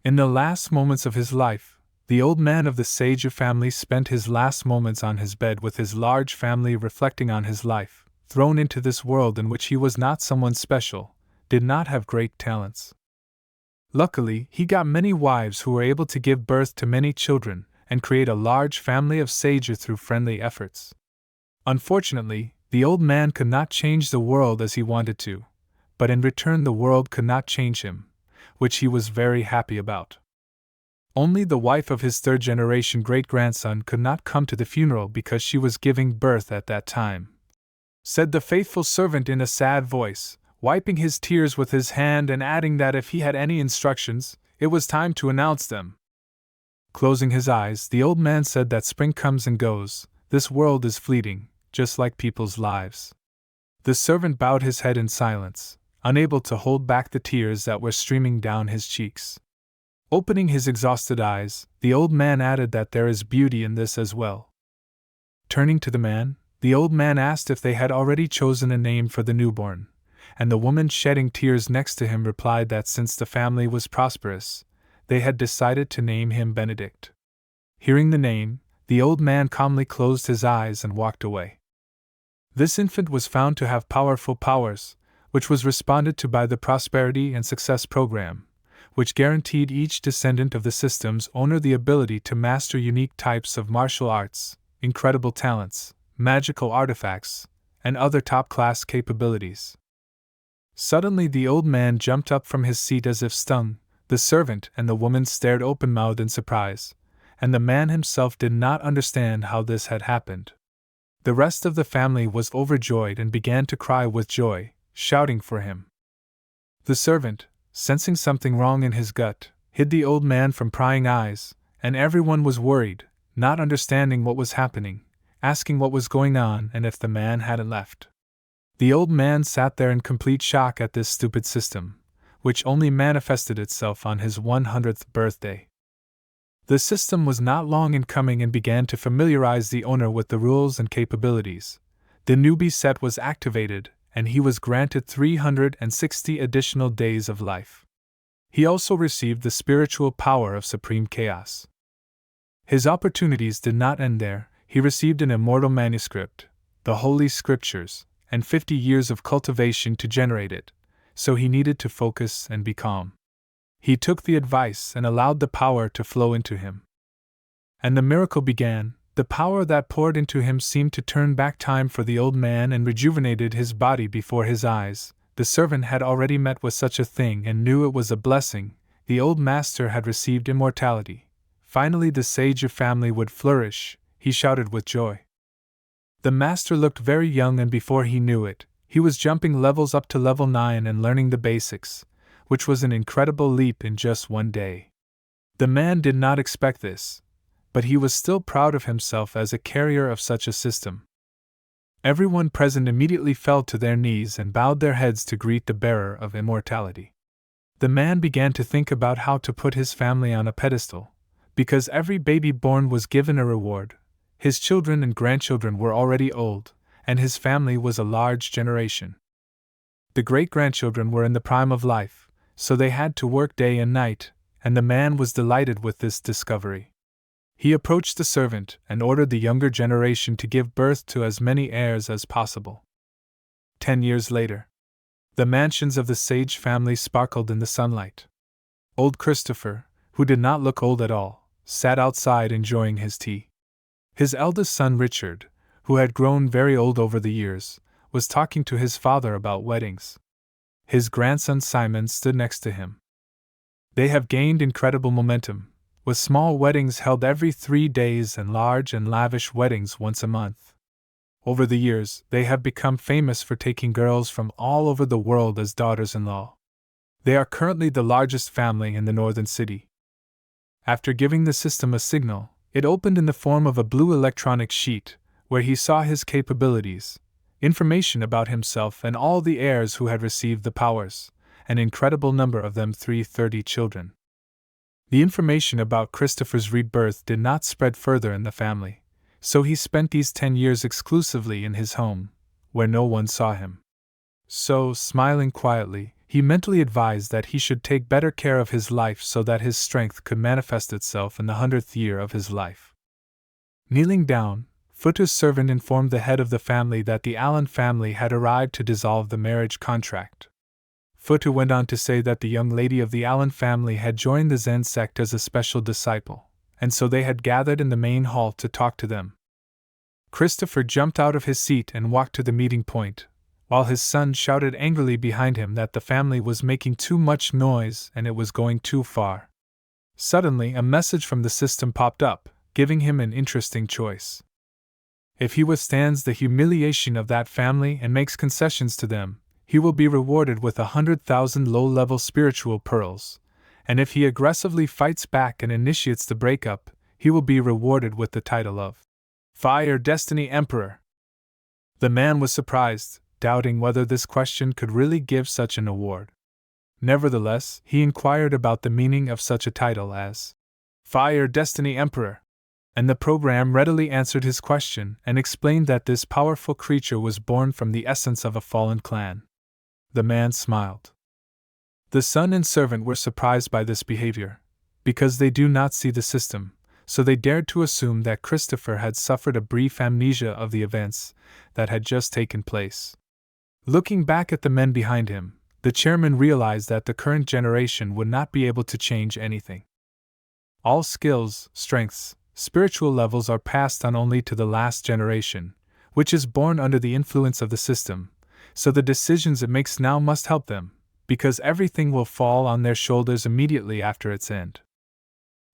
In the last moments of his life, the old man of the Sage family spent his last moments on his bed with his large family, reflecting on his life, thrown into this world in which he was not someone special, did not have great talents. Luckily, he got many wives who were able to give birth to many children and create a large family of sages through friendly efforts. Unfortunately, the old man could not change the world as he wanted to, but in return the world could not change him, which he was very happy about. Only the wife of his third-generation great-grandson could not come to the funeral because she was giving birth at that time, said the faithful servant in a sad voice, wiping his tears with his hand and adding that if he had any instructions, it was time to announce them. Closing his eyes, the old man said that spring comes and goes, this world is fleeting, just like people's lives. The servant bowed his head in silence, unable to hold back the tears that were streaming down his cheeks. Opening his exhausted eyes, the old man added that there is beauty in this as well. Turning to the old man asked if they had already chosen a name for the newborn, and the woman shedding tears next to him replied that since the family was prosperous, they had decided to name him Benedict. Hearing the name, the old man calmly closed his eyes and walked away. This infant was found to have powerful powers, which was responded to by the Prosperity and Success Program, which guaranteed each descendant of the system's owner the ability to master unique types of martial arts, incredible talents, magical artifacts, and other top-class capabilities. Suddenly the old man jumped up from his seat as if stung. The servant and the woman stared open-mouthed in surprise, and the man himself did not understand how this had happened. The rest of the family was overjoyed and began to cry with joy, shouting for him. The servant, sensing something wrong in his gut, hid the old man from prying eyes, and everyone was worried, not understanding what was happening, asking what was going on and if the man hadn't left. The old man sat there in complete shock at this stupid system, which only manifested itself on his 100th birthday. The system was not long in coming and began to familiarize the owner with the rules and capabilities. The newbie set was activated, and he was granted 360 additional days of life. He also received the spiritual power of supreme chaos. His opportunities did not end there. He received an immortal manuscript, the Holy Scriptures, and 50 years of cultivation to generate it, so he needed to focus and be calm. He took the advice and allowed the power to flow into him. And the miracle began. The power that poured into him seemed to turn back time for the old man and rejuvenated his body before his eyes. The servant had already met with such a thing and knew it was a blessing. The old master had received immortality. Finally the sage family would flourish, he shouted with joy. The master looked very young, and before he knew it, he was jumping levels up to level 9 and learning the basics, which was an incredible leap in just one day. The man did not expect this, but he was still proud of himself as a carrier of such a system. Everyone present immediately fell to their knees and bowed their heads to greet the bearer of immortality. The man began to think about how to put his family on a pedestal, because every baby born was given a reward. His children and grandchildren were already old, and his family was a large generation. The great-grandchildren were in the prime of life, so they had to work day and night, and the man was delighted with this discovery. He approached the servant and ordered the younger generation to give birth to as many heirs as possible. 10 years later, the mansions of the sage family sparkled in the sunlight. Old Christopher, who did not look old at all, sat outside enjoying his tea. His eldest son Richard, who had grown very old over the years, was talking to his father about weddings. His grandson Simon stood next to him. They have gained incredible momentum, with small weddings held every 3 days and large and lavish weddings once a month. Over the years, they have become famous for taking girls from all over the world as daughters-in-law. They are currently the largest family in the northern city. After giving the system a signal, it opened in the form of a blue electronic sheet, where he saw his capabilities, information about himself and all the heirs who had received the powers, an incredible number of them, 330 children. The information about Christopher's rebirth did not spread further in the family, so he spent these 10 years exclusively in his home, where no one saw him. So, smiling quietly, he mentally advised that he should take better care of his life so that his strength could manifest itself in the 100th year of his life. Kneeling down, Futu's servant informed the head of the family that the Allen family had arrived to dissolve the marriage contract. Futu went on to say that the young lady of the Allen family had joined the Zen sect as a special disciple, and so they had gathered in the main hall to talk to them. Christopher jumped out of his seat and walked to the meeting point, while his son shouted angrily behind him that the family was making too much noise and it was going too far. Suddenly, a message from the system popped up, giving him an interesting choice. If he withstands the humiliation of that family and makes concessions to them, he will be rewarded with 100,000 low-level spiritual pearls, and if he aggressively fights back and initiates the breakup, he will be rewarded with the title of Fire Destiny Emperor. The man was surprised, doubting whether this question could really give such an award. Nevertheless, he inquired about the meaning of such a title as Fire Destiny Emperor, and the program readily answered his question and explained that this powerful creature was born from the essence of a fallen clan. The man smiled. The son and servant were surprised by this behavior, because they do not see the system, so they dared to assume that Christopher had suffered a brief amnesia of the events that had just taken place. Looking back at the men behind him, the chairman realized that the current generation would not be able to change anything. All skills, strengths, spiritual levels are passed on only to the last generation, which is born under the influence of the system, so the decisions it makes now must help them, because everything will fall on their shoulders immediately after its end.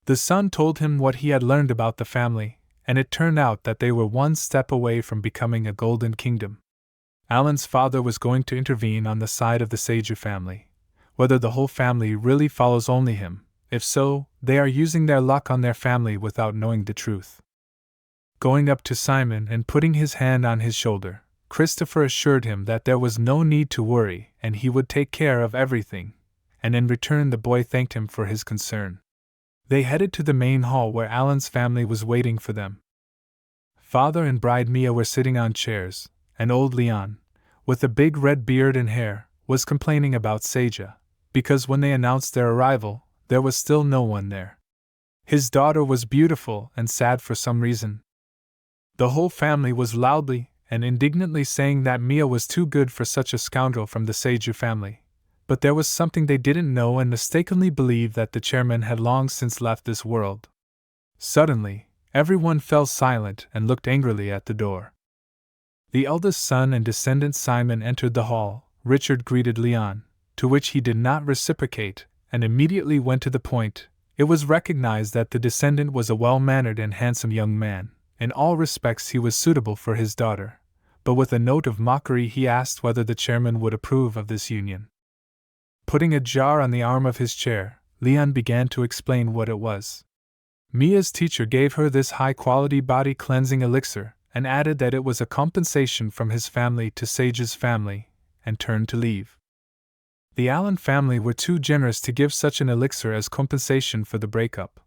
The son told him what he had learned about the family, and it turned out that they were one step away from becoming a golden kingdom. Alan's father was going to intervene on the side of the Seiju family. Whether the whole family really follows only him, if so, they are using their luck on their family without knowing the truth. Going up to Simon and putting his hand on his shoulder, Christopher assured him that there was no need to worry and he would take care of everything, and in return the boy thanked him for his concern. They headed to the main hall where Alan's family was waiting for them. Father and bride Mia were sitting on chairs, and old Leon, with a big red beard and hair, was complaining about Seija, because when they announced their arrival, there was still no one there. His daughter was beautiful and sad for some reason. The whole family was loudly and indignantly saying that Mia was too good for such a scoundrel from the Seiju family, but there was something they didn't know and mistakenly believed that the chairman had long since left this world. Suddenly, everyone fell silent and looked angrily at the door. The eldest son and descendant Simon entered the hall. Richard greeted Leon, to which he did not reciprocate, and immediately went to the point. It was recognized that the descendant was a well-mannered and handsome young man. In all respects he was suitable for his daughter, but with a note of mockery he asked whether the chairman would approve of this union. Putting a jar on the arm of his chair, Leon began to explain what it was. Mia's teacher gave her this high-quality body-cleansing elixir, and added that it was a compensation from his family to Seija's family, and turned to leave. The Allen family were too generous to give such an elixir as compensation for the breakup,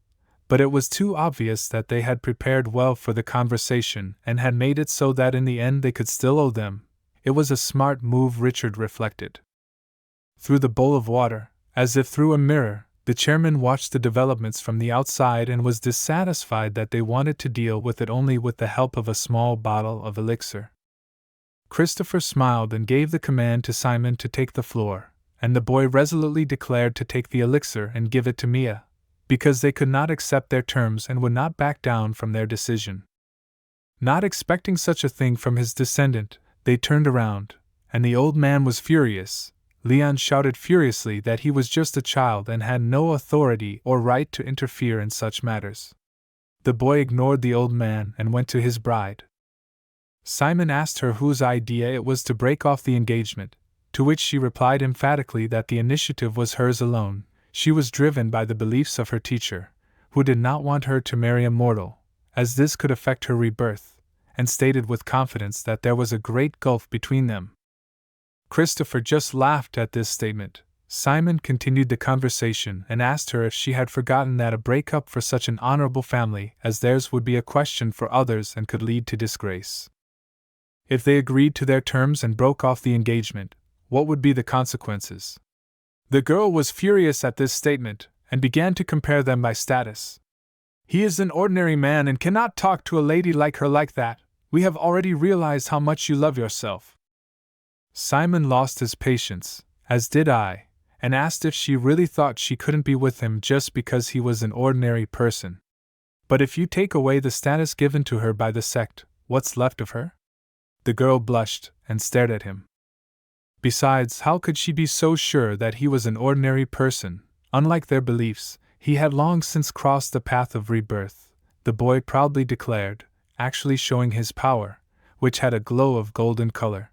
but it was too obvious that they had prepared well for the conversation and had made it so that in the end they could still owe them. It was a smart move, Richard reflected. Through the bowl of water, as if through a mirror, the chairman watched the developments from the outside and was dissatisfied that they wanted to deal with it only with the help of a small bottle of elixir. Christopher smiled and gave the command to Simon to take the floor, and the boy resolutely declared to take the elixir and give it to Mia, because they could not accept their terms and would not back down from their decision. Not expecting such a thing from his descendant, they turned around, and the old man was furious. Leon shouted furiously that he was just a child and had no authority or right to interfere in such matters. The boy ignored the old man and went to his bride. Simon asked her whose idea it was to break off the engagement, to which she replied emphatically that the initiative was hers alone. She was driven by the beliefs of her teacher, who did not want her to marry a mortal, as this could affect her rebirth, and stated with confidence that there was a great gulf between them. Christopher just laughed at this statement. Simon continued the conversation and asked her if she had forgotten that a breakup for such an honorable family as theirs would be a question for others and could lead to disgrace. If they agreed to their terms and broke off the engagement, what would be the consequences? The girl was furious at this statement and began to compare them by status. He is an ordinary man and cannot talk to a lady like her like that. We have already realized how much you love yourself. Simon lost his patience, as did I, and asked if she really thought she couldn't be with him just because he was an ordinary person. But if you take away the status given to her by the sect, what's left of her? The girl blushed and stared at him. Besides, how could she be so sure that he was an ordinary person? Unlike their beliefs, he had long since crossed the path of rebirth, the boy proudly declared, actually showing his power, which had a glow of golden color.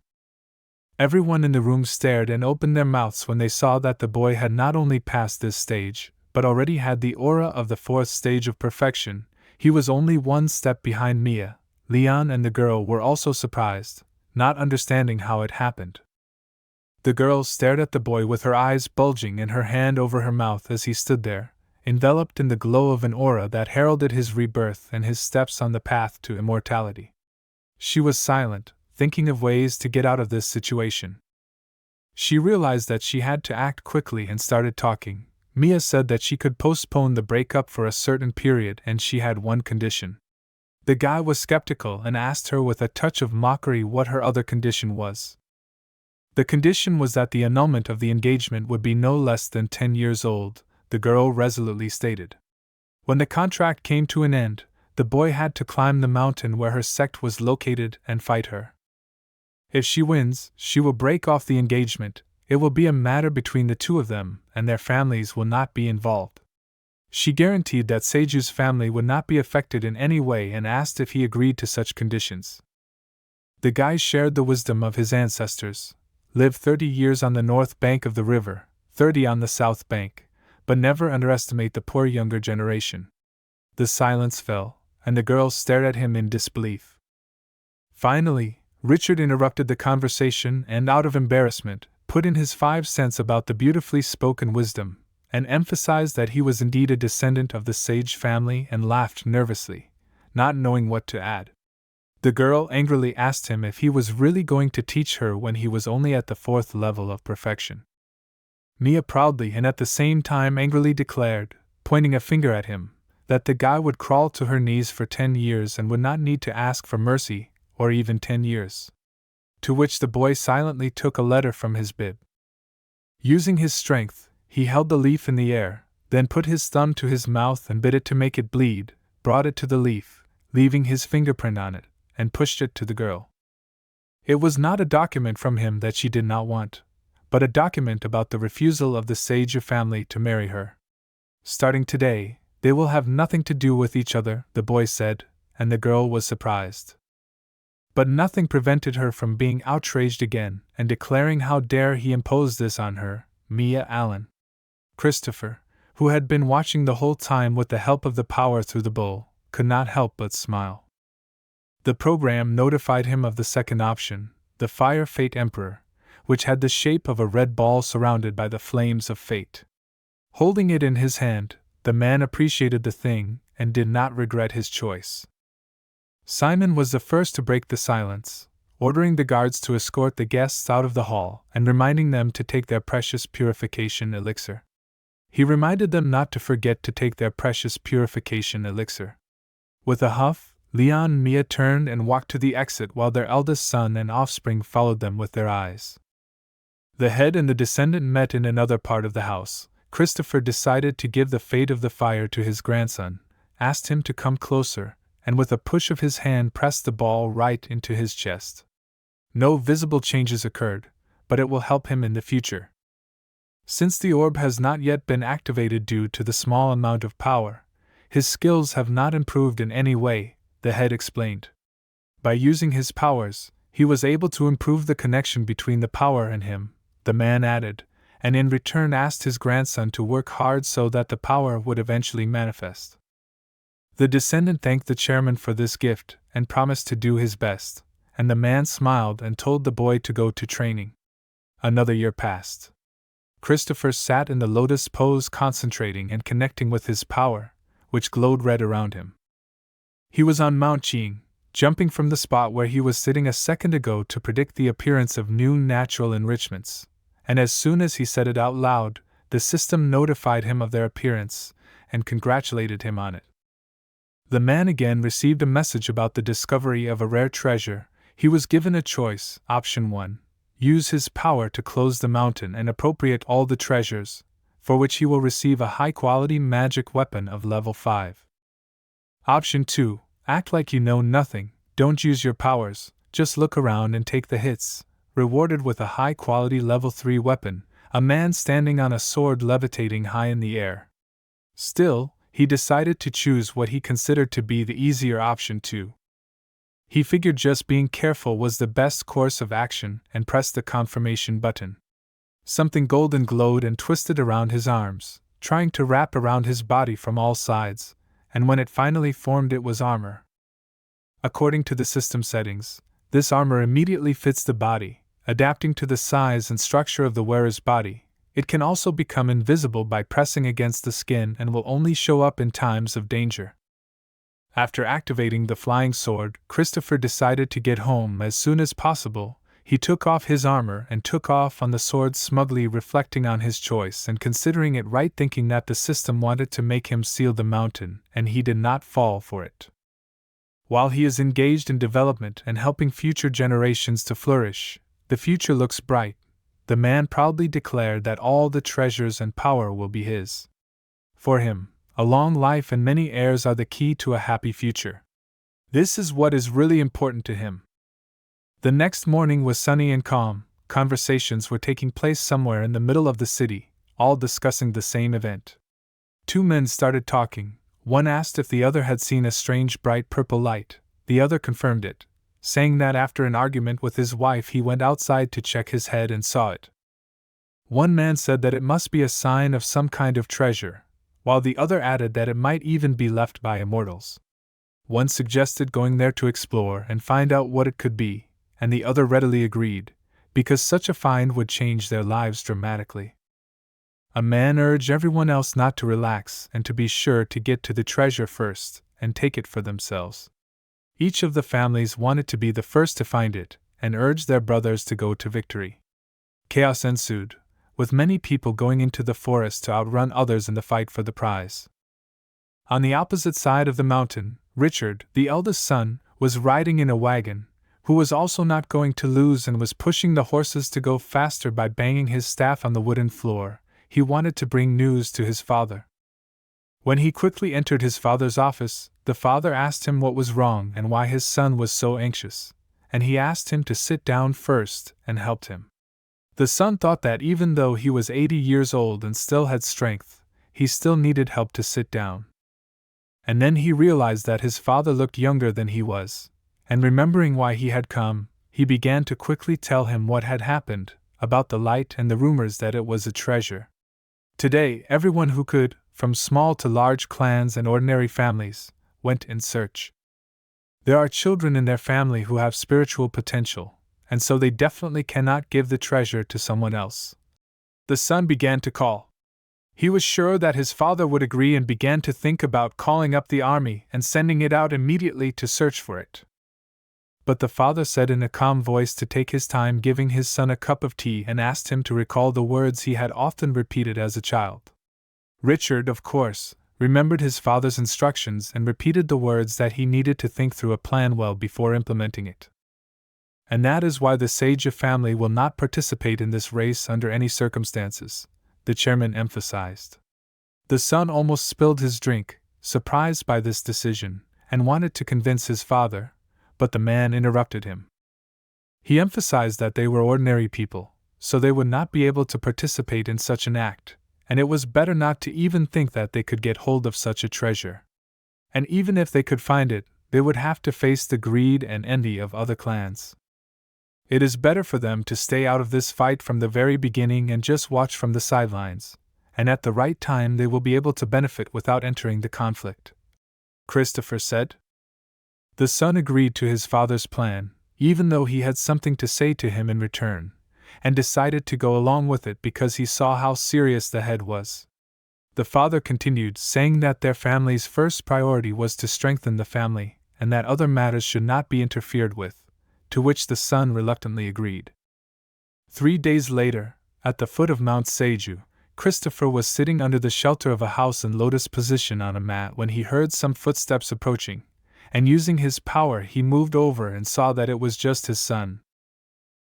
Everyone in the room stared and opened their mouths when they saw that the boy had not only passed this stage, but already had the aura of the fourth stage of perfection. He was only one step behind Mia. Leon and the girl were also surprised, not understanding how it happened. The girl stared at the boy with her eyes bulging and her hand over her mouth as he stood there, enveloped in the glow of an aura that heralded his rebirth and his steps on the path to immortality. She was silent, thinking of ways to get out of this situation. She realized that she had to act quickly and started talking. Mia said that she could postpone the breakup for a certain period and she had one condition. The guy was skeptical and asked her with a touch of mockery what her other condition was. The condition was that the annulment of the engagement would be no less than 10 years old, the girl resolutely stated. When the contract came to an end, the boy had to climb the mountain where her sect was located and fight her. If she wins, she will break off the engagement. It will be a matter between the two of them, and their families will not be involved. She guaranteed that Seiju's family would not be affected in any way and asked if he agreed to such conditions. The guy shared the wisdom of his ancestors. Live 30 years on the north bank of the river, 30 on the south bank, but never underestimate the poor younger generation. The silence fell, and the girls stared at him in disbelief. Finally, Richard interrupted the conversation and, out of embarrassment, put in his 5 cents about the beautifully spoken wisdom, and emphasized that he was indeed a descendant of the sage family and laughed nervously, not knowing what to add. The girl angrily asked him if he was really going to teach her when he was only at the 4th level of perfection. Mia proudly and at the same time angrily declared, pointing a finger at him, that the guy would crawl to her knees for 10 years and would not need to ask for mercy, or even 10 years. To which the boy silently took a letter from his bib. Using his strength, he held the leaf in the air, then put his thumb to his mouth and bit it to make it bleed, brought it to the leaf, leaving his fingerprint on it, and pushed it to the girl. It was not a document from him that she did not want, but a document about the refusal of the Sage family to marry her. Starting today, they will have nothing to do with each other, the boy said, and the girl was surprised. But nothing prevented her from being outraged again and declaring how dare he impose this on her, Mia Allen. Christopher, who had been watching the whole time with the help of the power through the bowl, could not help but smile. The program notified him of the second option, the Fire Fate Emperor, which had the shape of a red ball surrounded by the flames of fate. Holding it in his hand, the man appreciated the thing and did not regret his choice. Simon was the first to break the silence, ordering the guards to escort the guests out of the hall and reminding them to take their precious purification elixir. He reminded them not to forget to take their precious purification elixir. With a huff, Leon and Mia turned and walked to the exit while their eldest son and offspring followed them with their eyes. The head and the descendant met in another part of the house. Christopher decided to give the fate of the fire to his grandson, asked him to come closer, and with a push of his hand pressed the ball right into his chest. No visible changes occurred, but it will help him in the future. Since the orb has not yet been activated due to the small amount of power, his skills have not improved in any way, the head explained. By using his powers, he was able to improve the connection between the power and him, the man added, and in return asked his grandson to work hard so that the power would eventually manifest. The descendant thanked the chairman for this gift and promised to do his best, and the man smiled and told the boy to go to training. Another year passed. Christopher sat in the lotus pose concentrating and connecting with his power, which glowed red around him. He was on Mount Qing, jumping from the spot where he was sitting a second ago to predict the appearance of new natural enrichments, and as soon as he said it out loud, the system notified him of their appearance and congratulated him on it. The man again received a message about the discovery of a rare treasure. He was given a choice. Option 1. Use his power to close the mountain and appropriate all the treasures, for which he will receive a high-quality magic weapon of level 5. Option 2. Act like you know nothing, don't use your powers, just look around and take the hits, rewarded with a high-quality level 3 weapon, a man standing on a sword levitating high in the air. Still, he decided to choose what he considered to be the easier option 2. He figured just being careful was the best course of action and pressed the confirmation button. Something golden glowed and twisted around his arms, trying to wrap around his body from all sides, and when it finally formed, it was armor. According to the system settings, this armor immediately fits the body, adapting to the size and structure of the wearer's body. It can also become invisible by pressing against the skin and will only show up in times of danger. After activating the flying sword, Christopher decided to get home as soon as possible. He took off his armor and took off on the sword, smugly reflecting on his choice and considering it right, thinking that the system wanted to make him seal the mountain, and he did not fall for it. While he is engaged in development and helping future generations to flourish, the future looks bright. The man proudly declared that all the treasures and power will be his. For him, a long life and many heirs are the key to a happy future. This is what is really important to him. The next morning was sunny and calm. Conversations were taking place somewhere in the middle of the city, all discussing the same event. Two men started talking. One asked if the other had seen a strange bright purple light. The other confirmed it, saying that after an argument with his wife he went outside to check his head and saw it. One man said that it must be a sign of some kind of treasure, while the other added that it might even be left by immortals. One suggested going there to explore and find out what it could be, and the other readily agreed, because such a find would change their lives dramatically. A man urged everyone else not to relax and to be sure to get to the treasure first and take it for themselves. Each of the families wanted to be the first to find it and urged their brothers to go to victory. Chaos ensued, with many people going into the forest to outrun others in the fight for the prize. On the opposite side of the mountain, Richard, the eldest son, was riding in a wagon, who was also not going to lose and was pushing the horses to go faster by banging his staff on the wooden floor. He wanted to bring news to his father. When he quickly entered his father's office, the father asked him what was wrong and why his son was so anxious, and he asked him to sit down first and helped him. The son thought that even though he was 80 years old and still had strength, he still needed help to sit down. And then he realized that his father looked younger than he was, and remembering why he had come, he began to quickly tell him what had happened, about the light and the rumors that it was a treasure. Today, everyone who could, from small to large clans and ordinary families, went in search. There are children in their family who have spiritual potential, and so they definitely cannot give the treasure to someone else. The son began to call. He was sure that his father would agree and began to think about calling up the army and sending it out immediately to search for it. But the father said in a calm voice to take his time, giving his son a cup of tea, and asked him to recall the words he had often repeated as a child. Richard, of course, remembered his father's instructions and repeated the words that he needed to think through a plan well before implementing it. And that is why the Sage of Family will not participate in this race under any circumstances, the chairman emphasized. The son almost spilled his drink, surprised by this decision, and wanted to convince his father, but the man interrupted him. He emphasized that they were ordinary people, so they would not be able to participate in such an act, and it was better not to even think that they could get hold of such a treasure. And even if they could find it, they would have to face the greed and envy of other clans. It is better for them to stay out of this fight from the very beginning and just watch from the sidelines, and at the right time they will be able to benefit without entering the conflict, Christopher said. The son agreed to his father's plan, even though he had something to say to him in return, and decided to go along with it because he saw how serious the head was. The father continued, saying that their family's first priority was to strengthen the family, and that other matters should not be interfered with, to which the son reluctantly agreed. 3 days later, At the foot of Mount Seiju, Christopher was sitting under the shelter of a house in lotus position on a mat when he heard some footsteps approaching, and using his power he moved over and saw that it was just his son.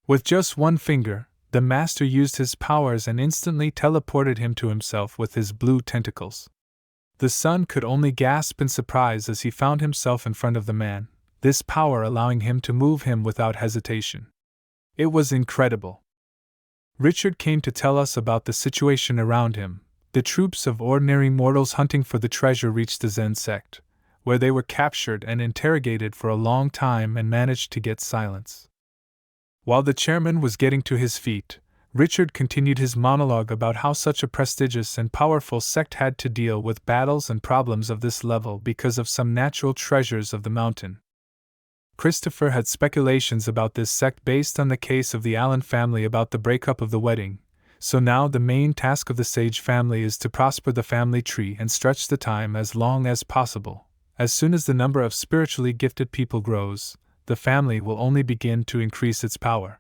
With just one finger, the master used his powers and instantly teleported him to himself with his blue tentacles. The son could only gasp in surprise as he found himself in front of the man, this power allowing him to move him without hesitation. It was incredible. Richard came to tell us about the situation around him. The troops of ordinary mortals hunting for the treasure reached the Zen sect, where they were captured and interrogated for a long time and managed to get silence. While the chairman was getting to his feet, Richard continued his monologue about how such a prestigious and powerful sect had to deal with battles and problems of this level because of some natural treasures of the mountain. Christopher had speculations about this sect based on the case of the Allen family about the breakup of the wedding, so now the main task of the Sage family is to prosper the family tree and stretch the time as long as possible. As soon as the number of spiritually gifted people grows, the family will only begin to increase its power.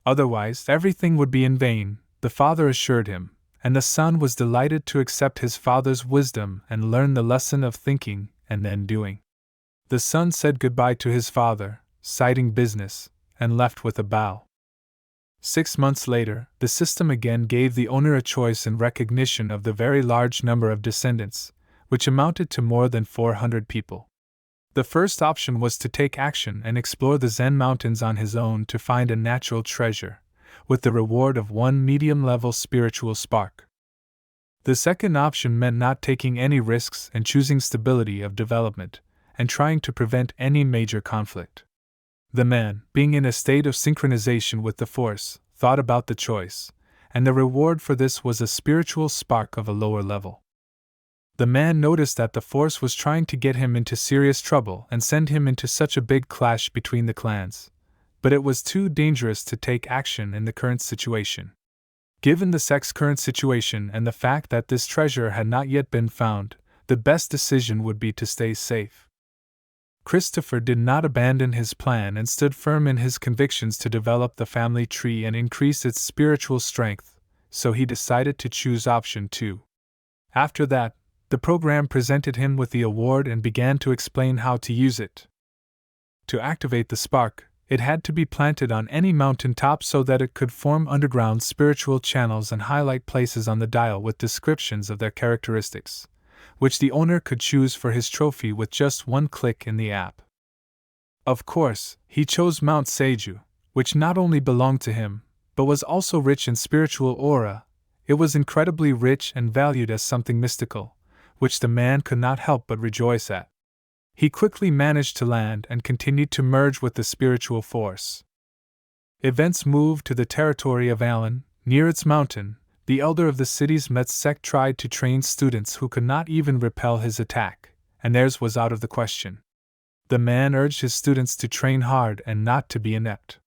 Otherwise, everything would be in vain, the father assured him, and the son was delighted to accept his father's wisdom and learn the lesson of thinking and then doing. The son said goodbye to his father, citing business, and left with a bow. 6 months later, the system again gave the owner a choice in recognition of the very large number of descendants, which amounted to more than 400 people. The first option was to take action and explore the Zen mountains on his own to find a natural treasure, with the reward of 1 medium-level spiritual spark. The second option meant not taking any risks and choosing stability of development, and trying to prevent any major conflict. The man, being in a state of synchronization with the Force, thought about the choice, and the reward for this was a spiritual spark of a lower level. The man noticed that the Force was trying to get him into serious trouble and send him into such a big clash between the clans, but it was too dangerous to take action in the current situation. Given the sect's current situation and the fact that this treasure had not yet been found, the best decision would be to stay safe. Christopher did not abandon his plan and stood firm in his convictions to develop the family tree and increase its spiritual strength, so he decided to choose option 2. After that, the program presented him with the award and began to explain how to use it. To activate the spark, it had to be planted on any mountain top so that it could form underground spiritual channels and highlight places on the dial with descriptions of their characteristics, which the owner could choose for his trophy with just one click in the app. Of course, he chose Mount Seiju, which not only belonged to him, but was also rich in spiritual aura. It was incredibly rich and valued as something mystical, which the man could not help but rejoice at. He quickly managed to land and continued to merge with the spiritual force. Events moved to the territory of Allen. Near its mountain, the elder of the city's Met sect tried to train students who could not even repel his attack, and theirs was out of the question. The man urged his students to train hard and not to be inept.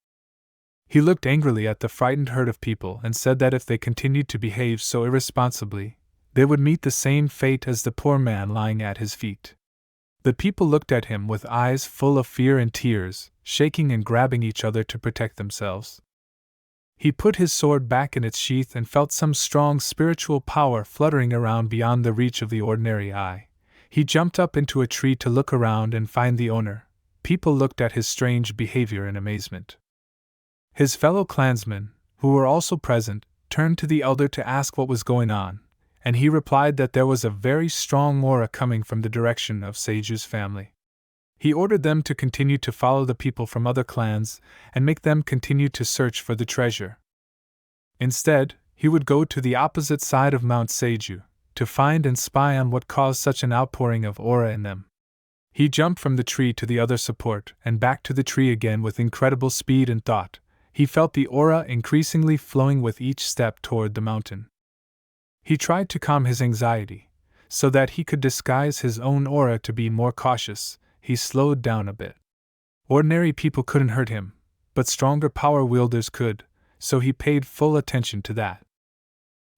He looked angrily at the frightened herd of people and said that if they continued to behave so irresponsibly, they would meet the same fate as the poor man lying at his feet. The people looked at him with eyes full of fear and tears, shaking and grabbing each other to protect themselves. He put his sword back in its sheath and felt some strong spiritual power fluttering around beyond the reach of the ordinary eye. He jumped up into a tree to look around and find the owner. People looked at his strange behavior in amazement. His fellow clansmen, who were also present, turned to the elder to ask what was going on, and he replied that there was a very strong aura coming from the direction of Seiju's family. He ordered them to continue to follow the people from other clans and make them continue to search for the treasure. Instead, he would go to the opposite side of Mount Seiju to find and spy on what caused such an outpouring of aura in them. He jumped from the tree to the other support and back to the tree again with incredible speed and thought. He felt the aura increasingly flowing with each step toward the mountain. He tried to calm his anxiety, so that he could disguise his own aura to be more cautious. He slowed down a bit. Ordinary people couldn't hurt him, but stronger power wielders could, so he paid full attention to that.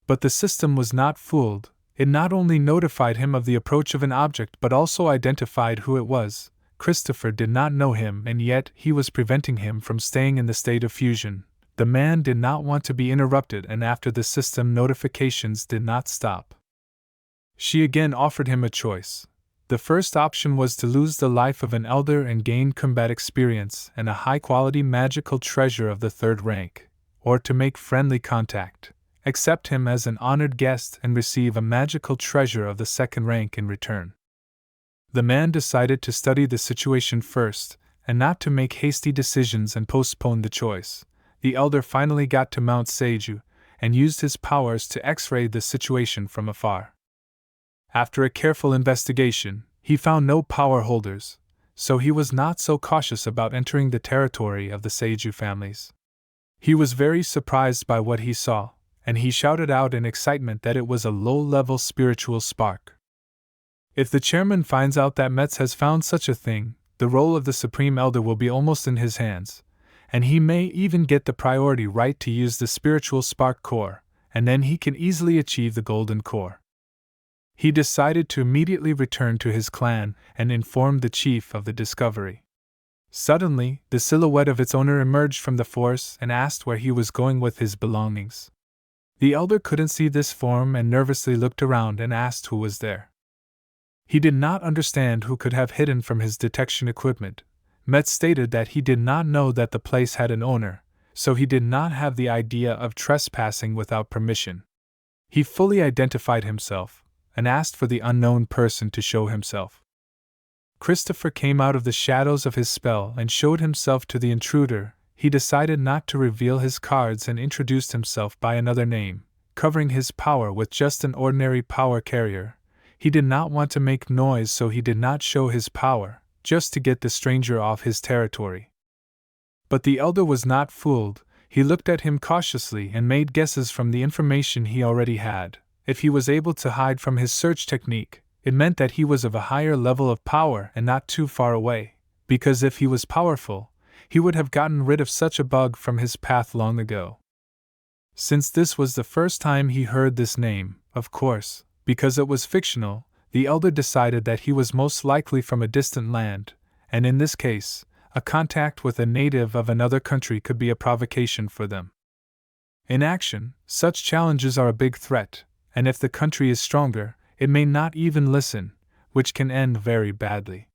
But the system was not fooled. It not only notified him of the approach of an object but also identified who it was. Christopher did not know him, and yet he was preventing him from staying in the state of fusion. the man did not want to be interrupted, and after the system notifications did not stop, she again offered him a choice. The first option was to lose the life of an elder and gain combat experience and a high-quality magical treasure of the third rank, or to make friendly contact, accept him as an honored guest, and receive a magical treasure of the second rank in return. The man decided to study the situation first, and not to make hasty decisions and postpone the choice. The elder finally got to Mount Seiju, and used his powers to X-ray the situation from afar. After a careful investigation, he found no power holders, so he was not so cautious about entering the territory of the Seiju families. He was very surprised by what he saw, and he shouted out in excitement that it was a low-level spiritual spark. If the chairman finds out that Metz has found such a thing, the role of the Supreme Elder will be almost in his hands, and he may even get the priority right to use the spiritual spark core, and then he can easily achieve the golden core. He decided to immediately return to his clan and inform the chief of the discovery. Suddenly, the silhouette of its owner emerged from the forest and asked where he was going with his belongings. The elder couldn't see this form and nervously looked around and asked who was there. He did not understand who could have hidden from his detection equipment. Metz stated that he did not know that the place had an owner, so he did not have the idea of trespassing without permission. He fully identified himself and asked for the unknown person to show himself. Christopher came out of the shadows of his spell and showed himself to the intruder. He decided not to reveal his cards and introduced himself by another name, covering his power with just an ordinary power carrier. He did not want to make noise, so he did not show his power, just to get the stranger off his territory. But the elder was not fooled. He looked at him cautiously and made guesses from the information he already had. If he was able to hide from his search technique, it meant that he was of a higher level of power and not too far away, because if he was powerful, he would have gotten rid of such a bug from his path long ago. Since this was the first time he heard this name, of course, because it was fictional, the elder decided that he was most likely from a distant land, and in this case, a contact with a native of another country could be a provocation for them. In action, such challenges are a big threat, and if the country is stronger, it may not even listen, which can end very badly.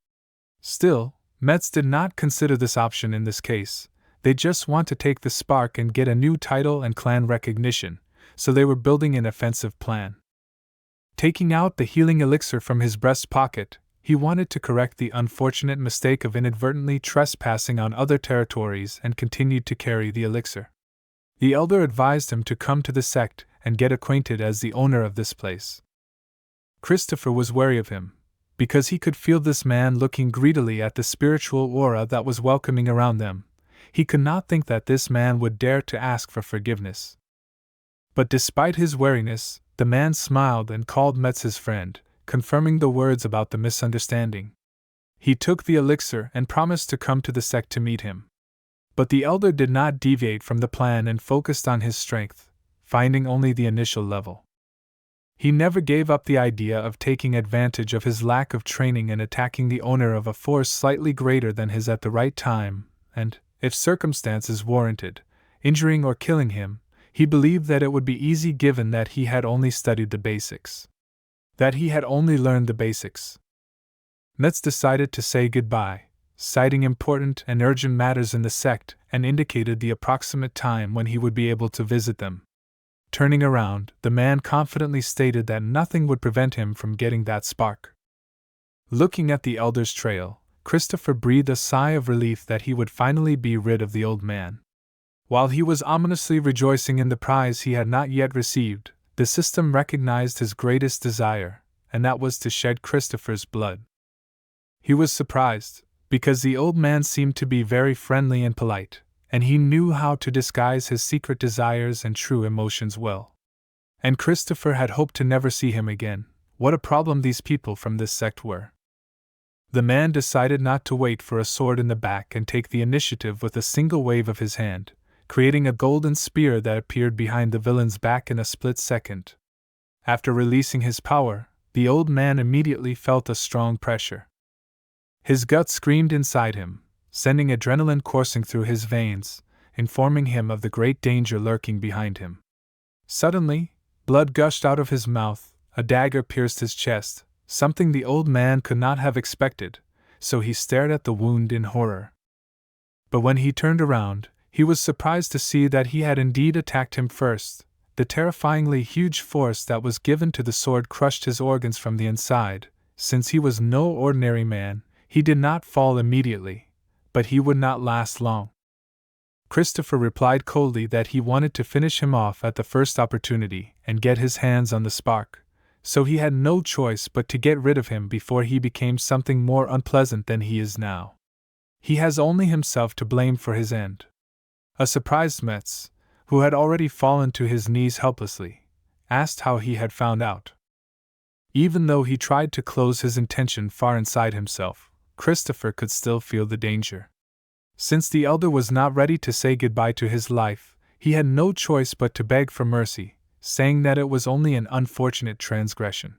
Still, Metz did not consider this option in this case. They just want to take the spark and get a new title and clan recognition, so they were building an offensive plan. Taking out the healing elixir from his breast pocket, he wanted to correct the unfortunate mistake of inadvertently trespassing on other territories and continued to carry the elixir. The elder advised him to come to the sect and get acquainted as the owner of this place. Christopher was wary of him, because he could feel this man looking greedily at the spiritual aura that was welcoming around them. He could not think that this man would dare to ask for forgiveness. But despite his wariness, the man smiled and called Metz his friend, confirming the words about the misunderstanding. He took the elixir and promised to come to the sect to meet him. But the elder did not deviate from the plan and focused on his strength, finding only the initial level. He never gave up the idea of taking advantage of his lack of training and attacking the owner of a force slightly greater than his at the right time, and, if circumstances warranted, injuring or killing him. He believed that it would be easy given that he had only studied the basics. That he had only learned the basics. Metz decided to say goodbye, citing important and urgent matters in the sect, and indicated the approximate time when he would be able to visit them. Turning around, the man confidently stated that nothing would prevent him from getting that spark. Looking at the elder's trail, Christopher breathed a sigh of relief that he would finally be rid of the old man. While he was ominously rejoicing in the prize he had not yet received, the system recognized his greatest desire, and that was to shed Christopher's blood. He was surprised, because the old man seemed to be very friendly and polite, and he knew how to disguise his secret desires and true emotions well. And Christopher had hoped to never see him again. What a problem these people from this sect were. The man decided not to wait for a sword in the back and take the initiative with a single wave of his hand, creating a golden spear that appeared behind the villain's back in a split second. After releasing his power, the old man immediately felt a strong pressure. His gut screamed inside him, sending adrenaline coursing through his veins. informing him of the great danger lurking behind him. Suddenly, blood gushed out of his mouth, a dagger pierced his chest, something the old man could not have expected, so he stared at the wound in horror. But when he turned around, he was surprised to see that he had indeed attacked him first. The terrifyingly huge force that was given to the sword crushed his organs from the inside. Since he was no ordinary man, he did not fall immediately, but he would not last long. Christopher replied coldly that he wanted to finish him off at the first opportunity and get his hands on the spark, so he had no choice but to get rid of him before he became something more unpleasant than he is now. He has only himself to blame for his end. A surprised Metz, who had already fallen to his knees helplessly, asked how he had found out. Even though he tried to close his intention far inside himself, Christopher could still feel the danger. Since the elder was not ready to say goodbye to his life, he had no choice but to beg for mercy, saying that it was only an unfortunate transgression.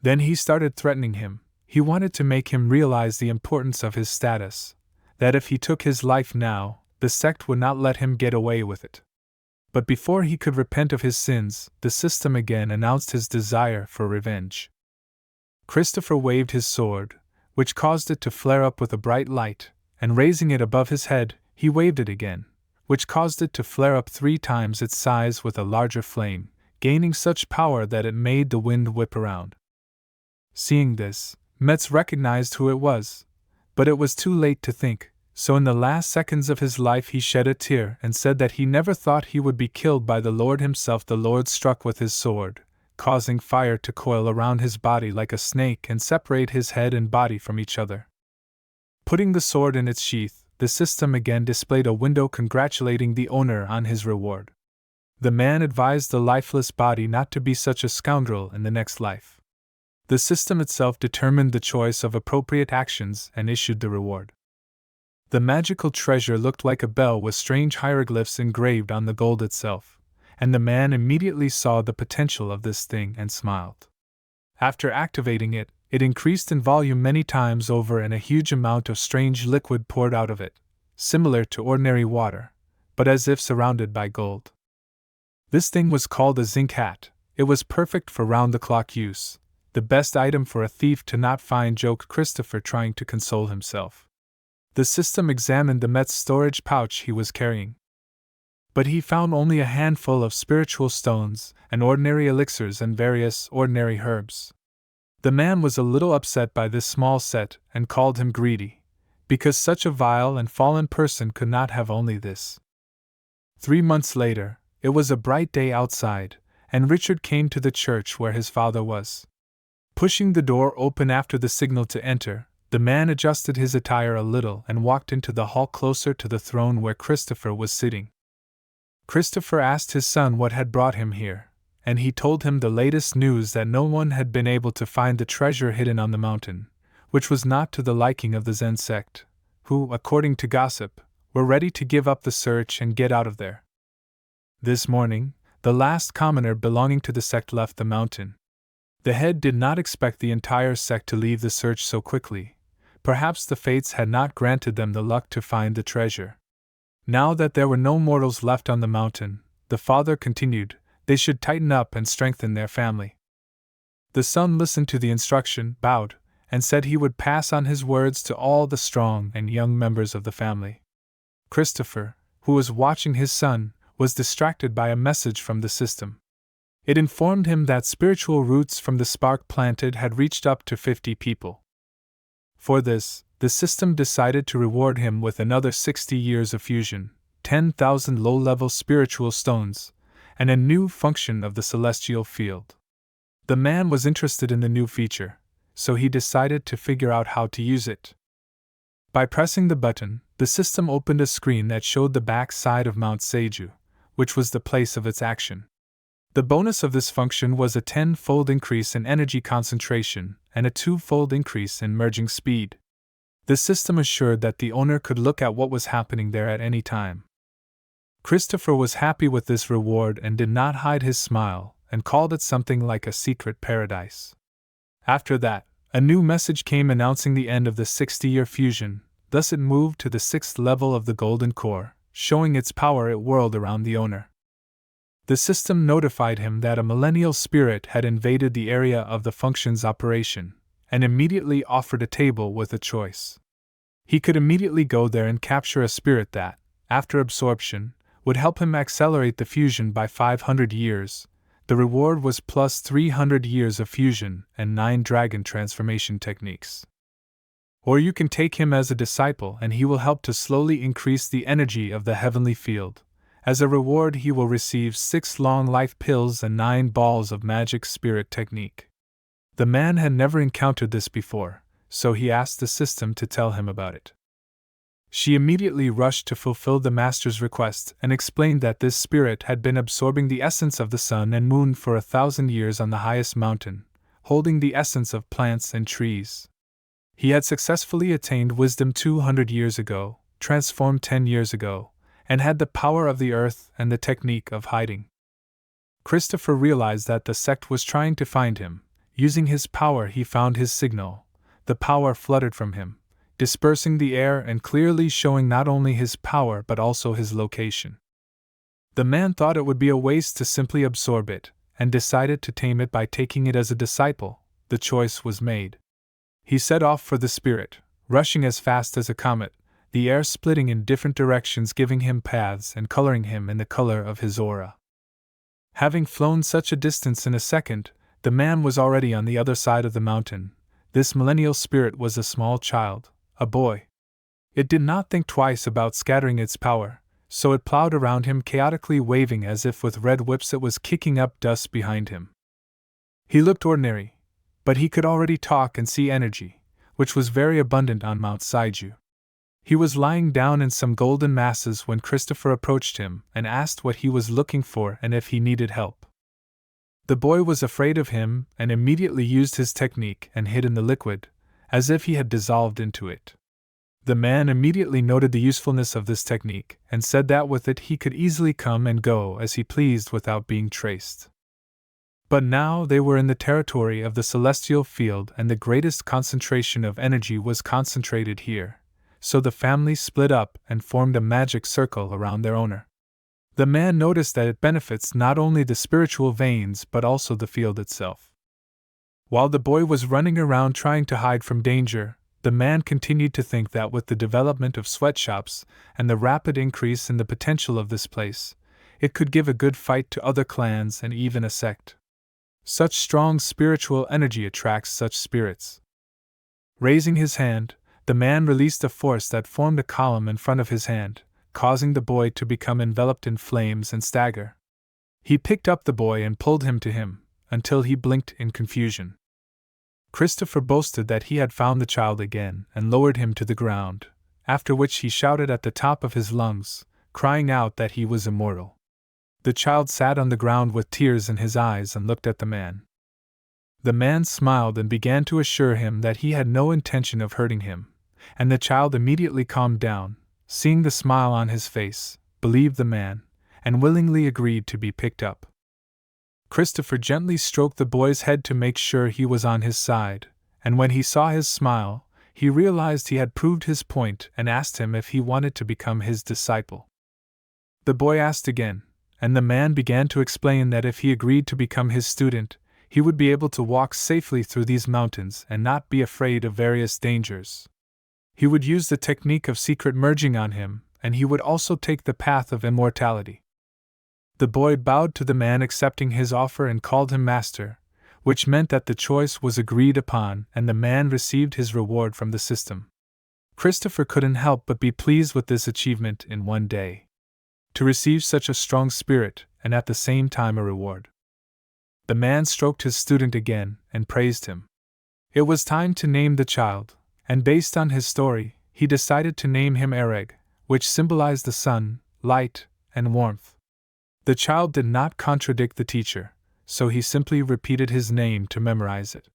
Then he started threatening him. He wanted to make him realize the importance of his status, that if he took his life now, the sect would not let him get away with it. But before he could repent of his sins, the system again announced his desire for revenge. Christopher waved his sword, which caused it to flare up with a bright light, and raising it above his head, he waved it again, which caused it to flare up 3 times its size with a larger flame, gaining such power that it made the wind whip around. Seeing this, Metz recognized who it was, but it was too late to think. So in the last seconds of his life he shed a tear and said that he never thought he would be killed by the Lord himself. The Lord struck with his sword, causing fire to coil around his body like a snake and separate his head and body from each other. Putting the sword in its sheath, the system again displayed a window congratulating the owner on his reward. The man advised the lifeless body not to be such a scoundrel in the next life. The system itself determined the choice of appropriate actions and issued the reward. The magical treasure looked like a bell with strange hieroglyphs engraved on the gold itself, and the man immediately saw the potential of this thing and smiled. After activating it, it increased in volume many times over and a huge amount of strange liquid poured out of it, similar to ordinary water, but as if surrounded by gold. This thing was called a zinc hat. It was perfect for round-the-clock use, the best item for a thief to not find, joked Christopher, trying to console himself. The system examined the Metz storage pouch he was carrying, but he found only a handful of spiritual stones and ordinary elixirs and various ordinary herbs. The man was a little upset by this small set and called him greedy, because such a vile and fallen person could not have only this. 3 months later, it was a bright day outside, and Richard came to the church where his father was. Pushing the door open after the signal to enter, the man adjusted his attire a little and walked into the hall closer to the throne where Christopher was sitting. Christopher asked his son what had brought him here, and he told him the latest news that no one had been able to find the treasure hidden on the mountain, which was not to the liking of the Zen sect, who, according to gossip, were ready to give up the search and get out of there. This morning, the last commoner belonging to the sect left the mountain. The head did not expect the entire sect to leave the search so quickly. Perhaps the fates had not granted them the luck to find the treasure. Now that there were no mortals left on the mountain, the father continued, they should tighten up and strengthen their family. The son listened to the instruction, bowed, and said he would pass on his words to all the strong and young members of the family. Christopher, who was watching his son, was distracted by a message from the system. It informed him that spiritual roots from the spark planted had reached up to 50 people. For this, the system decided to reward him with another 60 years of fusion, 10,000 low-level spiritual stones, and a new function of the celestial field. The man was interested in the new feature, so he decided to figure out how to use it. By pressing the button, the system opened a screen that showed the back side of Mount Seiju, which was the place of its action. The bonus of this function was a 10-fold increase in energy concentration and a 2-fold increase in merging speed. The system assured that the owner could look at what was happening there at any time. Christopher was happy with this reward and did not hide his smile, and called it something like a secret paradise. After that, a new message came announcing the end of the 60-year fusion, thus it moved to the 6th level of the Golden Core, showing its power it whirled around the owner. The system notified him that a millennial spirit had invaded the area of the function's operation, and immediately offered a table with a choice. He could immediately go there and capture a spirit that, after absorption, would help him accelerate the fusion by 500 years. The reward was plus 300 years of fusion and 9 dragon transformation techniques. Or you can take him as a disciple and he will help to slowly increase the energy of the heavenly field. As a reward, he will receive 6 long life pills and 9 balls of magic spirit technique. The man had never encountered this before, so he asked the system to tell him about it. She immediately rushed to fulfill the master's request and explained that this spirit had been absorbing the essence of the sun and moon for 1,000 years on the highest mountain, holding the essence of plants and trees. He had successfully attained wisdom 200 years ago, transformed 10 years ago, and had the power of the earth and the technique of hiding. Christopher realized that the sect was trying to find him. Using his power, he found his signal. The power fluttered from him, dispersing the air and clearly showing not only his power but also his location. The man thought it would be a waste to simply absorb it, and decided to tame it by taking it as a disciple. The choice was made. He set off for the spirit, rushing as fast as a comet, the air splitting in different directions, giving him paths and coloring him in the color of his aura. Having flown such a distance in a second, the man was already on the other side of the mountain. This millennial spirit was a small child, a boy. It did not think twice about scattering its power, so it plowed around him, chaotically waving as if with red whips it was kicking up dust behind him. He looked ordinary, but he could already talk and see energy, which was very abundant on Mount Saiju. He was lying down in some golden masses when Christopher approached him and asked what he was looking for and if he needed help. The boy was afraid of him and immediately used his technique and hid in the liquid, as if he had dissolved into it. The man immediately noted the usefulness of this technique and said that with it he could easily come and go as he pleased without being traced. But now they were in the territory of the celestial field and the greatest concentration of energy was concentrated here, so the family split up and formed a magic circle around their owner. The man noticed that it benefits not only the spiritual veins but also the field itself. While the boy was running around trying to hide from danger, the man continued to think that with the development of sweatshops and the rapid increase in the potential of this place, it could give a good fight to other clans and even a sect. Such strong spiritual energy attracts such spirits. Raising his hand, the man released a force that formed a column in front of his hand, causing the boy to become enveloped in flames and stagger. He picked up the boy and pulled him to him, until he blinked in confusion. Christopher boasted that he had found the child again and lowered him to the ground, after which he shouted at the top of his lungs, crying out that he was immortal. The child sat on the ground with tears in his eyes and looked at the man. The man smiled and began to assure him that he had no intention of hurting him, and the child immediately calmed down, seeing the smile on his face, believed the man, and willingly agreed to be picked up. Christopher gently stroked the boy's head to make sure he was on his side, and when he saw his smile, he realized he had proved his point and asked him if he wanted to become his disciple. The boy asked again, and the man began to explain that if he agreed to become his student, he would be able to walk safely through these mountains and not be afraid of various dangers. He would use the technique of secret merging on him, and he would also take the path of immortality. The boy bowed to the man, accepting his offer, and called him master, which meant that the choice was agreed upon and the man received his reward from the system. Christopher couldn't help but be pleased with this achievement in one day. To receive such a strong spirit, and at the same time a reward. The man stroked his student again and praised him. It was time to name the child, and based on his story, he decided to name him Ereg, which symbolized the sun, light, and warmth. The child did not contradict the teacher, so he simply repeated his name to memorize it.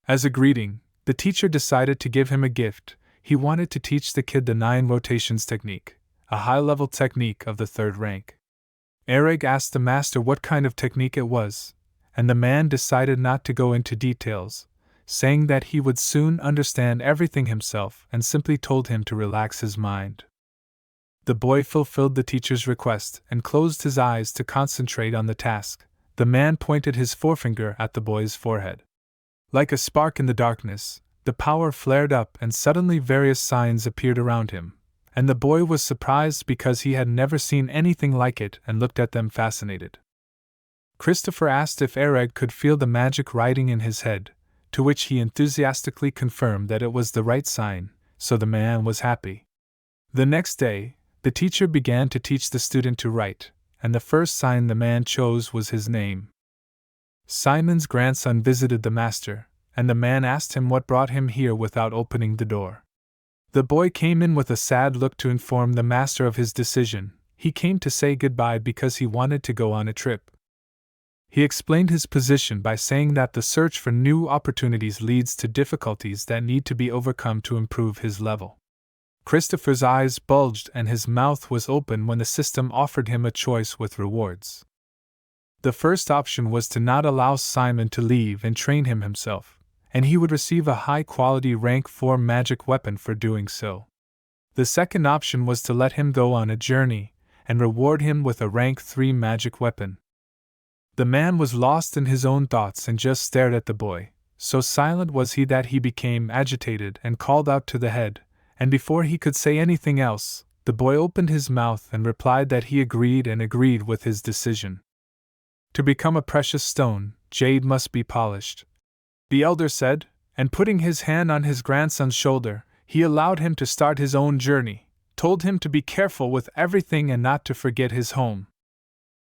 As a greeting, the teacher decided to give him a gift. He wanted to teach the kid the 9 rotations technique, a high-level technique of the 3rd rank. Ereg asked the master what kind of technique it was, and the man decided not to go into details, saying that he would soon understand everything himself and simply told him to relax his mind. The boy fulfilled the teacher's request and closed his eyes to concentrate on the task. The man pointed his forefinger at the boy's forehead. Like a spark in the darkness, the power flared up and suddenly various signs appeared around him, and the boy was surprised because he had never seen anything like it and looked at them fascinated. Christopher asked if Ereg could feel the magic writing in his head, to which he enthusiastically confirmed that it was the right sign, so the man was happy. The next day, the teacher began to teach the student to write, and the first sign the man chose was his name. Simon's grandson visited the master, and the man asked him what brought him here without opening the door. The boy came in with a sad look to inform the master of his decision. He came to say goodbye because he wanted to go on a trip. He explained his position by saying that the search for new opportunities leads to difficulties that need to be overcome to improve his level. Christopher's eyes bulged and his mouth was open when the system offered him a choice with rewards. The first option was to not allow Simon to leave and train him himself, and he would receive a high-quality rank 4 magic weapon for doing so. The second option was to let him go on a journey and reward him with a rank 3 magic weapon. The man was lost in his own thoughts and just stared at the boy. So silent was he that he became agitated and called out to the head, and before he could say anything else, the boy opened his mouth and replied that he agreed with his decision. To become a precious stone, jade must be polished, the elder said, and putting his hand on his grandson's shoulder, he allowed him to start his own journey, told him to be careful with everything and not to forget his home.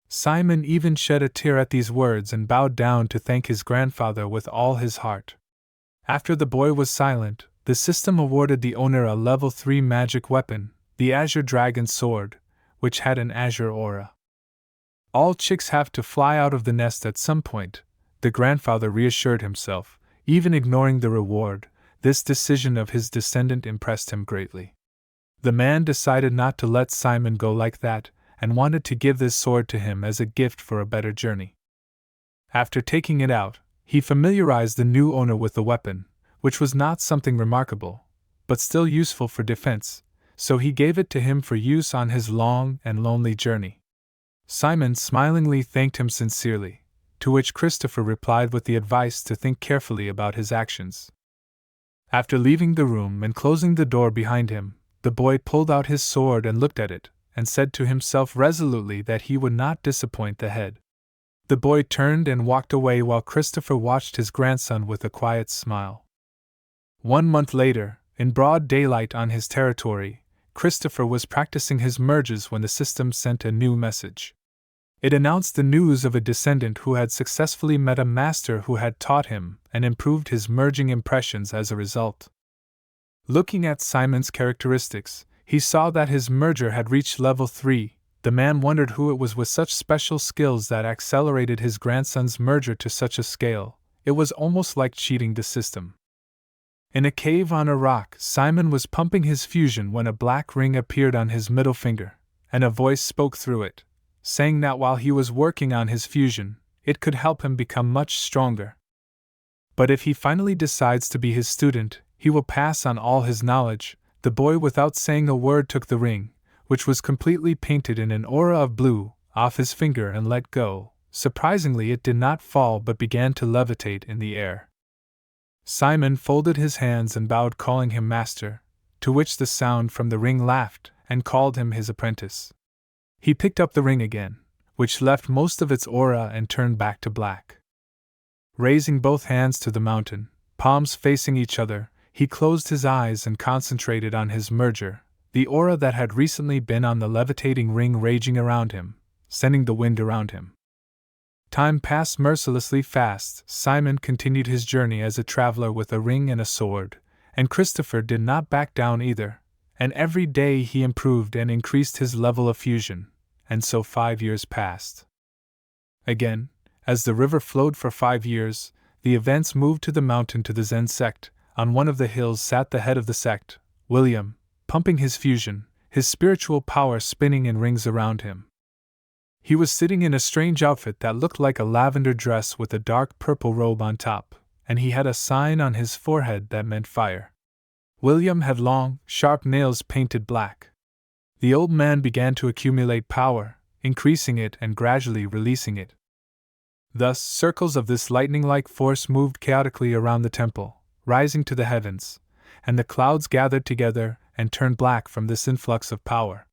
Simon even shed a tear at these words and bowed down to thank his grandfather with all his heart. After the boy was silent, the system awarded the owner a level 3 magic weapon, the Azure Dragon Sword, which had an azure aura. All chicks have to fly out of the nest at some point, the grandfather reassured himself. Even ignoring the reward, this decision of his descendant impressed him greatly. The man decided not to let Simon go like that, and wanted to give this sword to him as a gift for a better journey. After taking it out, he familiarized the new owner with the weapon, which was not something remarkable, but still useful for defense, so he gave it to him for use on his long and lonely journey. Simon smilingly thanked him sincerely, to which Christopher replied with the advice to think carefully about his actions. After leaving the room and closing the door behind him, the boy pulled out his sword and looked at it, and said to himself resolutely that he would not disappoint the head. The boy turned and walked away while Christopher watched his grandson with a quiet smile. 1 month later, in broad daylight on his territory, Christopher was practicing his merges when the system sent a new message. It announced the news of a descendant who had successfully met a master who had taught him and improved his merging impressions as a result. Looking at Simon's characteristics, he saw that his merger had reached level 3. The man wondered who it was with such special skills that accelerated his grandson's merger to such a scale. It was almost like cheating the system. In a cave on a rock, Simon was pumping his fusion when a black ring appeared on his middle finger, and a voice spoke through it, saying that while he was working on his fusion, it could help him become much stronger. But if he finally decides to be his student, he will pass on all his knowledge. The boy, without saying a word, took the ring, which was completely painted in an aura of blue, off his finger and let go. Surprisingly, it did not fall but began to levitate in the air. Simon folded his hands and bowed, calling him master, to which the sound from the ring laughed and called him his apprentice. He picked up the ring again, which left most of its aura and turned back to black. Raising both hands to the mountain, palms facing each other, he closed his eyes and concentrated on his merger, the aura that had recently been on the levitating ring raging around him, sending the wind around him. Time passed mercilessly fast. Simon continued his journey as a traveler with a ring and a sword, and Christopher did not back down either, and every day he improved and increased his level of fusion, and so 5 years passed. Again, as the river flowed for 5 years, the events moved to the mountain to the Zen sect. On one of the hills sat the head of the sect, William, pumping his fusion, his spiritual power spinning in rings around him. He was sitting in a strange outfit that looked like a lavender dress with a dark purple robe on top, and he had a sign on his forehead that meant fire. William had long, sharp nails painted black. The old man began to accumulate power, increasing it and gradually releasing it. Thus, circles of this lightning-like force moved chaotically around the temple, rising to the heavens, and the clouds gathered together and turned black from this influx of power.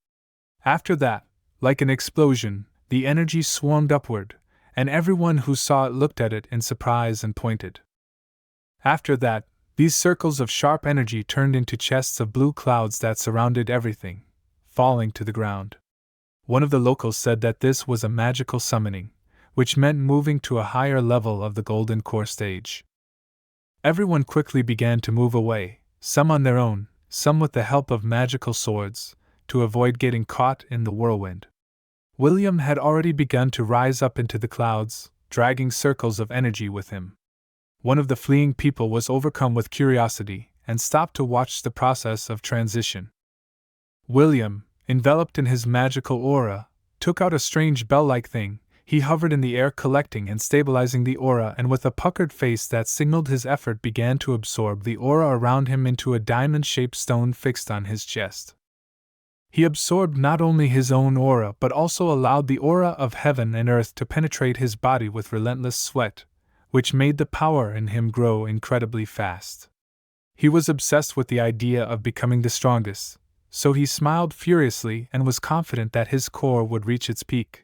After that, like an explosion, the energy swarmed upward, and everyone who saw it looked at it in surprise and pointed. After that, these circles of sharp energy turned into chests of blue clouds that surrounded everything, falling to the ground. One of the locals said that this was a magical summoning, which meant moving to a higher level of the golden core stage. Everyone quickly began to move away, some on their own, some with the help of magical swords, to avoid getting caught in the whirlwind. William had already begun to rise up into the clouds, dragging circles of energy with him. One of the fleeing people was overcome with curiosity and stopped to watch the process of transition. William, enveloped in his magical aura, took out a strange bell-like thing. He hovered in the air, collecting and stabilizing the aura, and with a puckered face that signaled his effort began to absorb the aura around him into a diamond-shaped stone fixed on his chest. He absorbed not only his own aura but also allowed the aura of heaven and earth to penetrate his body with relentless sweat, which made the power in him grow incredibly fast. He was obsessed with the idea of becoming the strongest, so he smiled furiously and was confident that his core would reach its peak.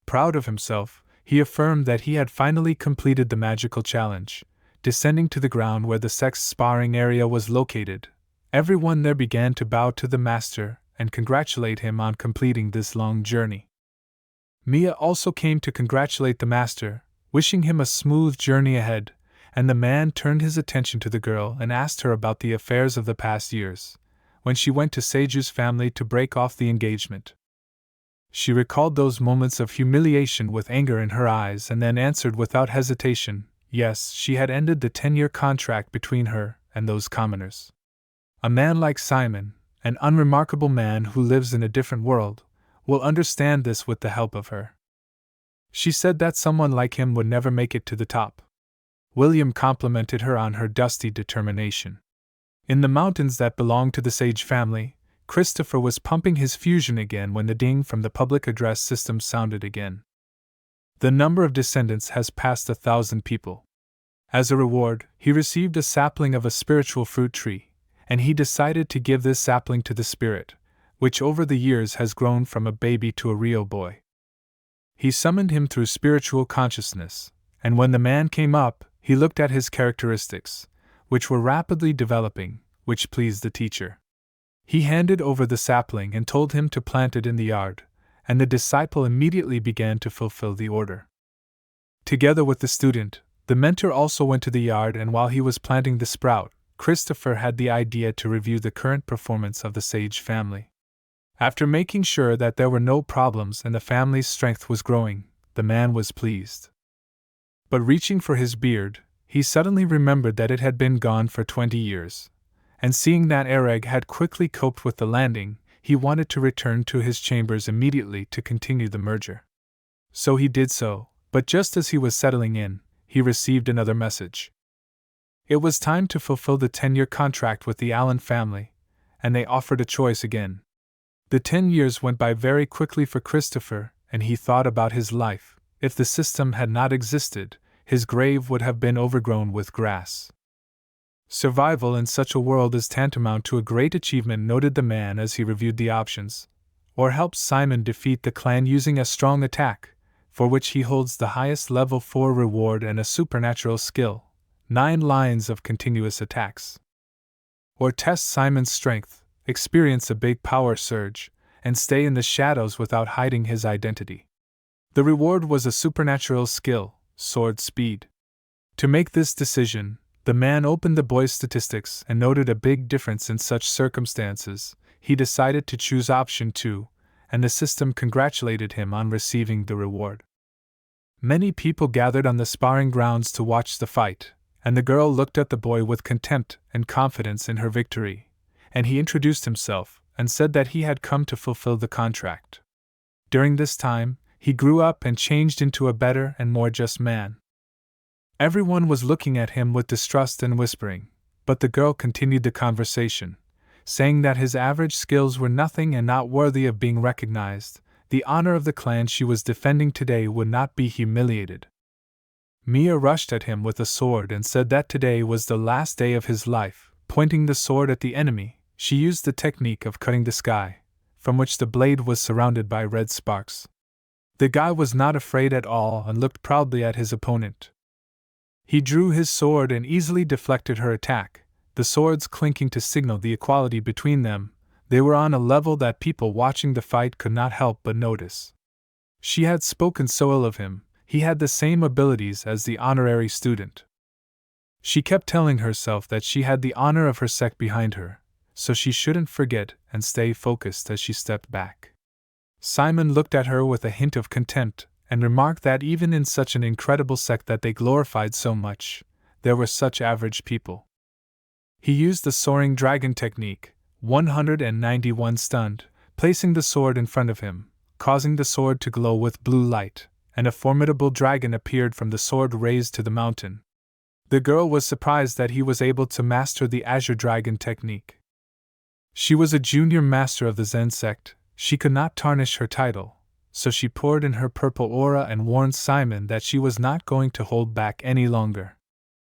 Proud of himself, he affirmed that he had finally completed the magical challenge. Descending to the ground where the sex sparring area was located, everyone there began to bow to the master and congratulate him on completing this long journey. Mia also came to congratulate the master, wishing him a smooth journey ahead, and the man turned his attention to the girl and asked her about the affairs of the past years, when she went to Seiju's family to break off the engagement. She recalled those moments of humiliation with anger in her eyes and then answered without hesitation, yes, she had ended the 10-year contract between her and those commoners. A man like Simon, an unremarkable man who lives in a different world, will understand this with the help of her. She said that someone like him would never make it to the top. William complimented her on her dusty determination. In the mountains that belonged to the Sage family, Christopher was pumping his fusion again when the ding from the public address system sounded again. The number of descendants has passed 1,000 people. As a reward, he received a sapling of a spiritual fruit tree, and he decided to give this sapling to the spirit, which over the years has grown from a baby to a real boy. He summoned him through spiritual consciousness, and when the man came up, he looked at his characteristics, which were rapidly developing, which pleased the teacher. He handed over the sapling and told him to plant it in the yard, and the disciple immediately began to fulfill the order. Together with the student, the mentor also went to the yard, and while he was planting the sprout, Christopher had the idea to review the current performance of the Sage family. After making sure that there were no problems and the family's strength was growing, the man was pleased. But reaching for his beard, he suddenly remembered that it had been gone for 20 years. And seeing that Ereg had quickly coped with the landing, he wanted to return to his chambers immediately to continue the merger. So he did so, but just as he was settling in, he received another message. It was time to fulfill the 10-year contract with the Allen family, and they offered a choice again. The 10 years went by very quickly for Christopher, and he thought about his life. If the system had not existed, his grave would have been overgrown with grass. Survival in such a world is tantamount to a great achievement, noted the man as he reviewed the options. Or helps Simon defeat the clan using a strong attack, for which he holds the highest level 4 reward and a supernatural skill, 9 lines of continuous attacks. Or test Simon's strength, experience a big power surge, and stay in the shadows without hiding his identity. The reward was a supernatural skill, sword speed. To make this decision, the man opened the boy's statistics and noted a big difference in such circumstances. He decided to choose option 2, and the system congratulated him on receiving the reward. Many people gathered on the sparring grounds to watch the fight, and the girl looked at the boy with contempt and confidence in her victory, and he introduced himself and said that he had come to fulfill the contract. During this time, he grew up and changed into a better and more just man. Everyone was looking at him with distrust and whispering, but the girl continued the conversation, saying that his average skills were nothing and not worthy of being recognized. The honor of the clan she was defending today would not be humiliated. Mia rushed at him with a sword and said that today was the last day of his life. Pointing the sword at the enemy, she used the technique of cutting the sky, from which the blade was surrounded by red sparks. The guy was not afraid at all and looked proudly at his opponent. He drew his sword and easily deflected her attack, the swords clinking to signal the equality between them. They were on a level that people watching the fight could not help but notice. She had spoken so ill of him, he had the same abilities as the honorary student. She kept telling herself that she had the honor of her sect behind her, so she shouldn't forget and stay focused as she stepped back. Simon looked at her with a hint of contempt and remarked that even in such an incredible sect that they glorified so much, there were such average people. He used the soaring dragon technique, 191 stunned, placing the sword in front of him, causing the sword to glow with blue light, and a formidable dragon appeared from the sword raised to the mountain. The girl was surprised that he was able to master the Azure Dragon technique. She was a junior master of the Zen sect. She could not tarnish her title, so she poured in her purple aura and warned Simon that she was not going to hold back any longer.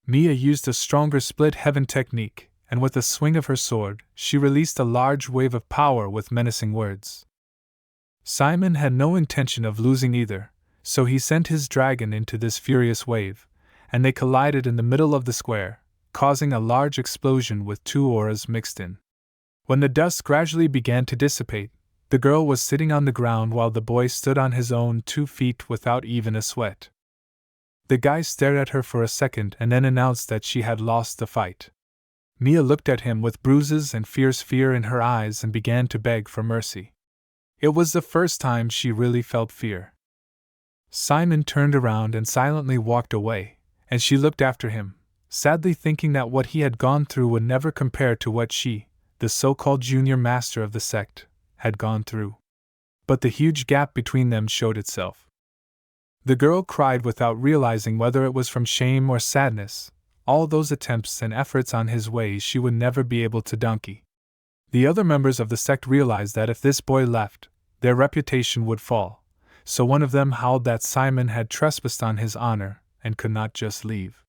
Mia used a stronger split heaven technique, and with a swing of her sword, she released a large wave of power with menacing words. Simon had no intention of losing either, so he sent his dragon into this furious wave, and they collided in the middle of the square, causing a large explosion with two auras mixed in. When the dust gradually began to dissipate, the girl was sitting on the ground while the boy stood on his own 2 feet without even a sweat. The guy stared at her for a second and then announced that she had lost the fight. Mia looked at him with bruises and fierce fear in her eyes and began to beg for mercy. It was the first time she really felt fear. Simon turned around and silently walked away, and she looked after him, sadly thinking that what he had gone through would never compare to what she, the so-called junior master of the sect, had gone through. But the huge gap between them showed itself. The girl cried without realizing whether it was from shame or sadness. All those attempts and efforts on his way she would never be able to donkey. The other members of the sect realized that if this boy left, their reputation would fall, so one of them howled that Simon had trespassed on his honor and could not just leave.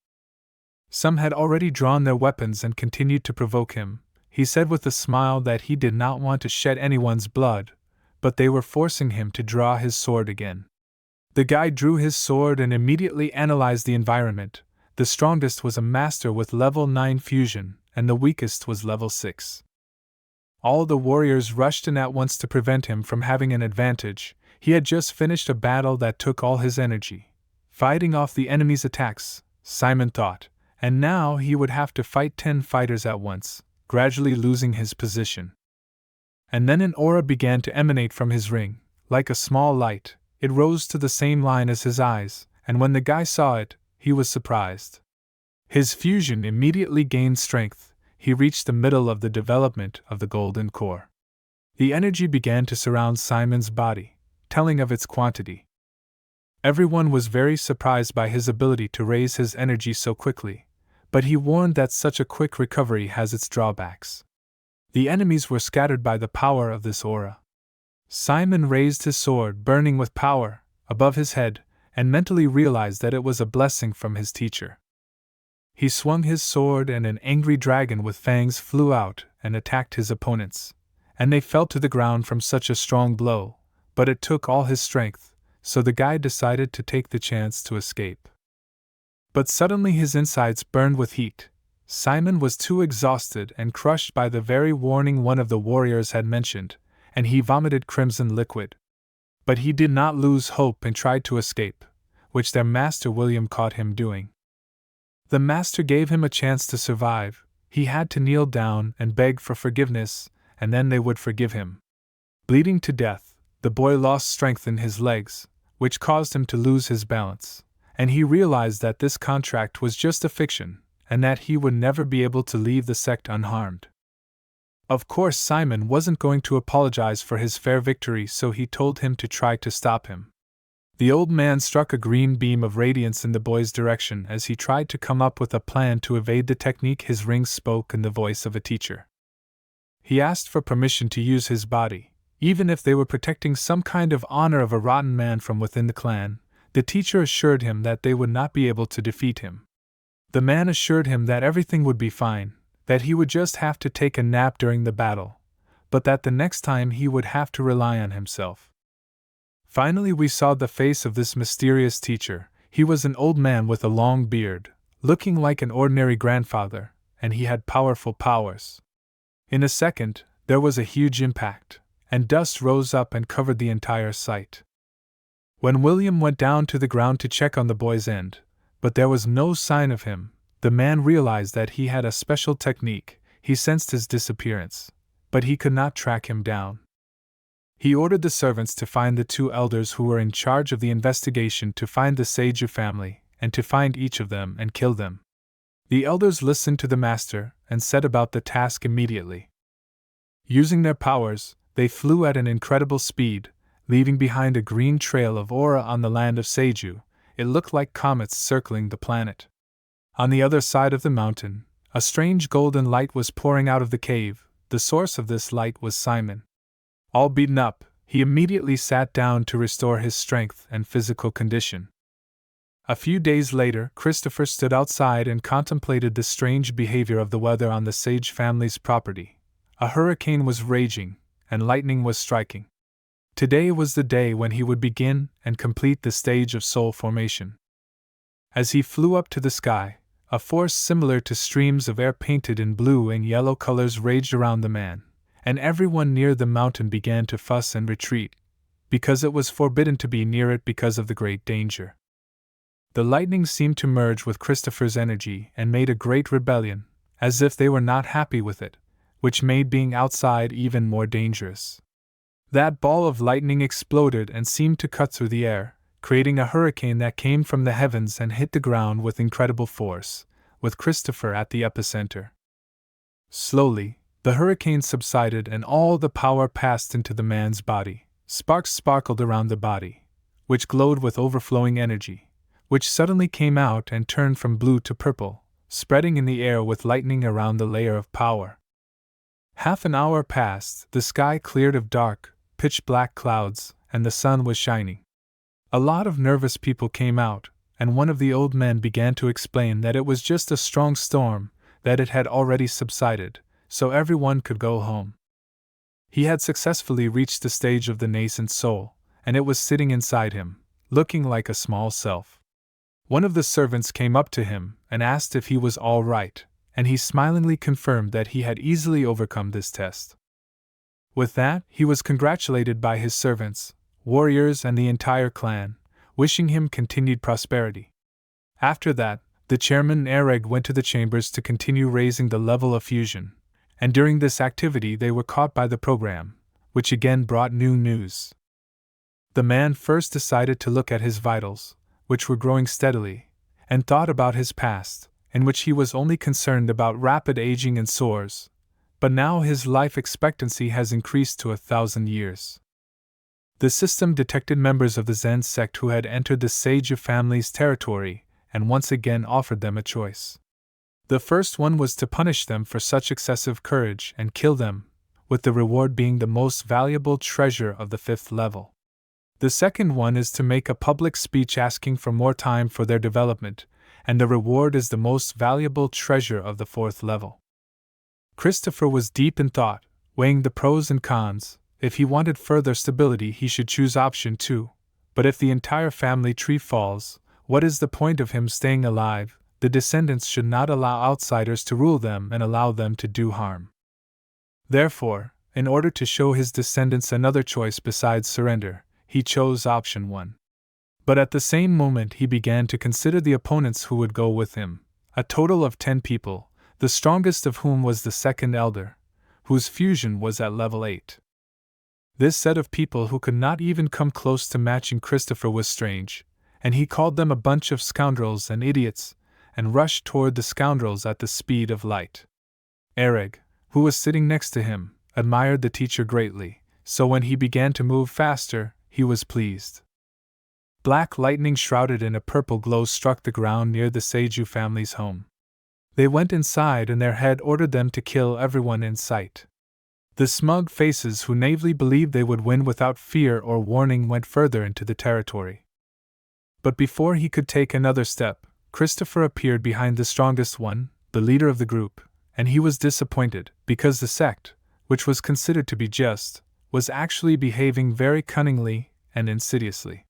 Some had already drawn their weapons and continued to provoke him. He said with a smile that he did not want to shed anyone's blood, but they were forcing him to draw his sword again. The guy drew his sword and immediately analyzed the environment. The strongest was a master with level 9 fusion, and the weakest was level 6. All the warriors rushed in at once to prevent him from having an advantage. He had just finished a battle that took all his energy, fighting off the enemy's attacks, Simon thought, and now he would have to fight 10 fighters at once, gradually losing his position. And then an aura began to emanate from his ring, like a small light. It rose to the same line as his eyes, and when the guy saw it, he was surprised. His fusion immediately gained strength. He reached the middle of the development of the golden core. The energy began to surround Simon's body, telling of its quantity. Everyone was very surprised by his ability to raise his energy so quickly, but he warned that such a quick recovery has its drawbacks. The enemies were scattered by the power of this aura. Simon raised his sword, burning with power, above his head, and mentally realized that it was a blessing from his teacher. He swung his sword and an angry dragon with fangs flew out and attacked his opponents, and they fell to the ground from such a strong blow, but it took all his strength, so the guy decided to take the chance to escape. But suddenly his insides burned with heat. Simon was too exhausted and crushed by the very warning one of the warriors had mentioned, and he vomited crimson liquid. But he did not lose hope and tried to escape, which their master William caught him doing. The master gave him a chance to survive. He had to kneel down and beg for forgiveness, and then they would forgive him. Bleeding to death, the boy lost strength in his legs, which caused him to lose his balance, and he realized that this contract was just a fiction, and that he would never be able to leave the sect unharmed. Of course, Simon wasn't going to apologize for his fair victory, so he told him to try to stop him. The old man struck a green beam of radiance in the boy's direction as he tried to come up with a plan to evade the technique. His ring spoke in the voice of a teacher. he asked for permission to use his body, even if they were protecting some kind of honor of a rotten man from within the clan. The teacher assured him that they would not be able to defeat him. The man assured him that everything would be fine, that he would just have to take a nap during the battle, but that the next time he would have to rely on himself. Finally, we saw the face of this mysterious teacher. He was an old man with a long beard, looking like an ordinary grandfather, and he had powerful powers. In a second, there was a huge impact, and dust rose up and covered the entire site. When William went down to the ground to check on the boy's end, but there was no sign of him, the man realized that he had a special technique. He sensed his disappearance, but he could not track him down. He ordered the servants to find the two elders who were in charge of the investigation, to find the Seiju family, and to find each of them and kill them. The elders listened to the master and set about the task immediately. Using their powers, they flew at an incredible speed, leaving behind a green trail of aura on the land of Seiju. It looked like comets circling the planet. On the other side of the mountain, a strange golden light was pouring out of the cave. The source of this light was Simon. All beaten up, he immediately sat down to restore his strength and physical condition. A few days later, Christopher stood outside and contemplated the strange behavior of the weather on the Sage family's property. A hurricane was raging, and lightning was striking. Today was the day when he would begin and complete the stage of soul formation. As he flew up to the sky, a force similar to streams of air painted in blue and yellow colors raged around the man, and everyone near the mountain began to fuss and retreat, because it was forbidden to be near it because of the great danger. The lightning seemed to merge with Christopher's energy and made a great rebellion, as if they were not happy with it, which made being outside even more dangerous. That ball of lightning exploded and seemed to cut through the air, creating a hurricane that came from the heavens and hit the ground with incredible force, with Christopher at the epicenter. Slowly, the hurricane subsided and all the power passed into the man's body. Sparks sparkled around the body, which glowed with overflowing energy, which suddenly came out and turned from blue to purple, spreading in the air with lightning around the layer of power. Half an hour passed, the sky cleared of dark, pitch-black clouds, and the sun was shining. A lot of nervous people came out, and one of the old men began to explain that it was just a strong storm, that it had already subsided, so everyone could go home. He had successfully reached the stage of the nascent soul, and it was sitting inside him, looking like a small self. One of the servants came up to him and asked if he was all right, and he smilingly confirmed that he had easily overcome this test. With that, he was congratulated by his servants, warriors, and the entire clan, wishing him continued prosperity. After that, the chairman and Ereg went to the chambers to continue raising the level of fusion, and during this activity they were caught by the program, which again brought new news. The man first decided to look at his vitals, which were growing steadily, and thought about his past, in which he was only concerned about rapid aging and sores, but now his life expectancy has increased to 1,000 years. The system detected members of the Zen sect who had entered the Seiju family's territory, and once again offered them a choice. The first one was to punish them for such excessive courage and kill them, with the reward being the most valuable treasure of the 5th level. The second one is to make a public speech asking for more time for their development, and the reward is the most valuable treasure of the 4th level. Christopher was deep in thought, weighing the pros and cons. If he wanted further stability, he should choose option 2, but if the entire family tree falls, what is the point of him staying alive? The descendants should not allow outsiders to rule them and allow them to do harm. Therefore, in order to show his descendants another choice besides surrender, he chose option 1. But at the same moment he began to consider the opponents who would go with him, a total of 10 people, the strongest of whom was the second elder, whose fusion was at level 8. This set of people who could not even come close to matching Christopher was strange, and he called them a bunch of scoundrels and idiots, and rushed toward the scoundrels at the speed of light. Ereg, who was sitting next to him, admired the teacher greatly, so when he began to move faster, he was pleased. Black lightning shrouded in a purple glow struck the ground near the Seiju family's home. They went inside and their head ordered them to kill everyone in sight. The smug faces who naively believed they would win without fear or warning went further into the territory. But before he could take another step, Christopher appeared behind the strongest one, the leader of the group, and he was disappointed, because the sect, which was considered to be just, was actually behaving very cunningly and insidiously.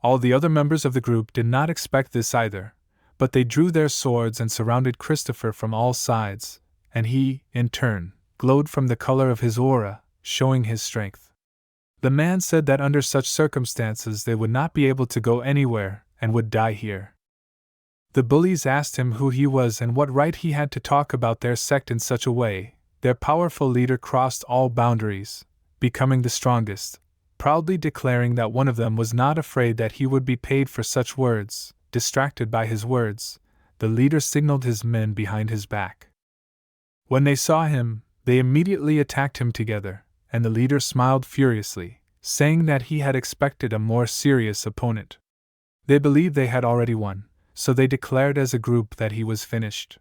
All the other members of the group did not expect this either, but they drew their swords and surrounded Christopher from all sides, and he, in turn, glowed from the color of his aura, showing his strength. The man said that under such circumstances they would not be able to go anywhere and would die here. The bullies asked him who he was and what right he had to talk about their sect in such a way. Their powerful leader crossed all boundaries, becoming the strongest, proudly declaring that one of them was not afraid that he would be paid for such words. Distracted by his words, the leader signaled his men behind his back. When they saw him, they immediately attacked him together, and the leader smiled furiously, saying that he had expected a more serious opponent. They believed they had already won, so they declared as a group that he was finished.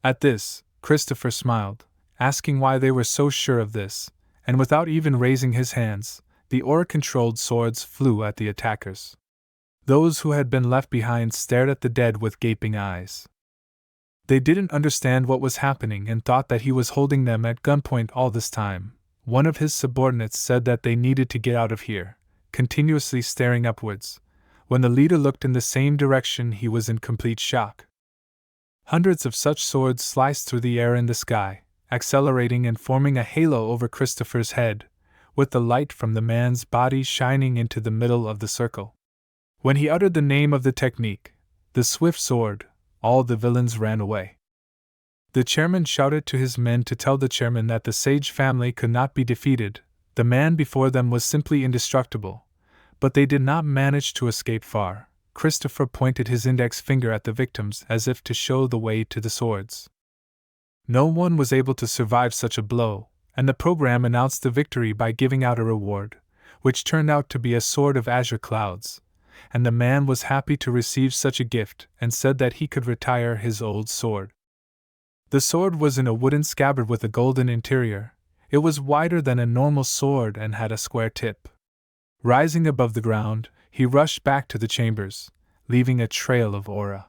At this, Christopher smiled, asking why they were so sure of this, and without even raising his hands, the aura-controlled swords flew at the attackers. Those who had been left behind stared at the dead with gaping eyes. They didn't understand what was happening and thought that he was holding them at gunpoint all this time. One of his subordinates said that they needed to get out of here, continuously staring upwards. When the leader looked in the same direction, he was in complete shock. Hundreds of such swords sliced through the air in the sky, accelerating and forming a halo over Christopher's head, with the light from the man's body shining into the middle of the circle. When he uttered the name of the technique, the swift sword, all the villains ran away. The chairman shouted to his men to tell the chairman that the sage family could not be defeated. The man before them was simply indestructible, but they did not manage to escape far. Christopher pointed his index finger at the victims as if to show the way to the swords. No one was able to survive such a blow, and the program announced the victory by giving out a reward, which turned out to be a sword of azure clouds, and the man was happy to receive such a gift and said that he could retire his old sword. The sword was in a wooden scabbard with a golden interior. It was wider than a normal sword and had a square tip. Rising above the ground, he rushed back to the chambers, leaving a trail of aura.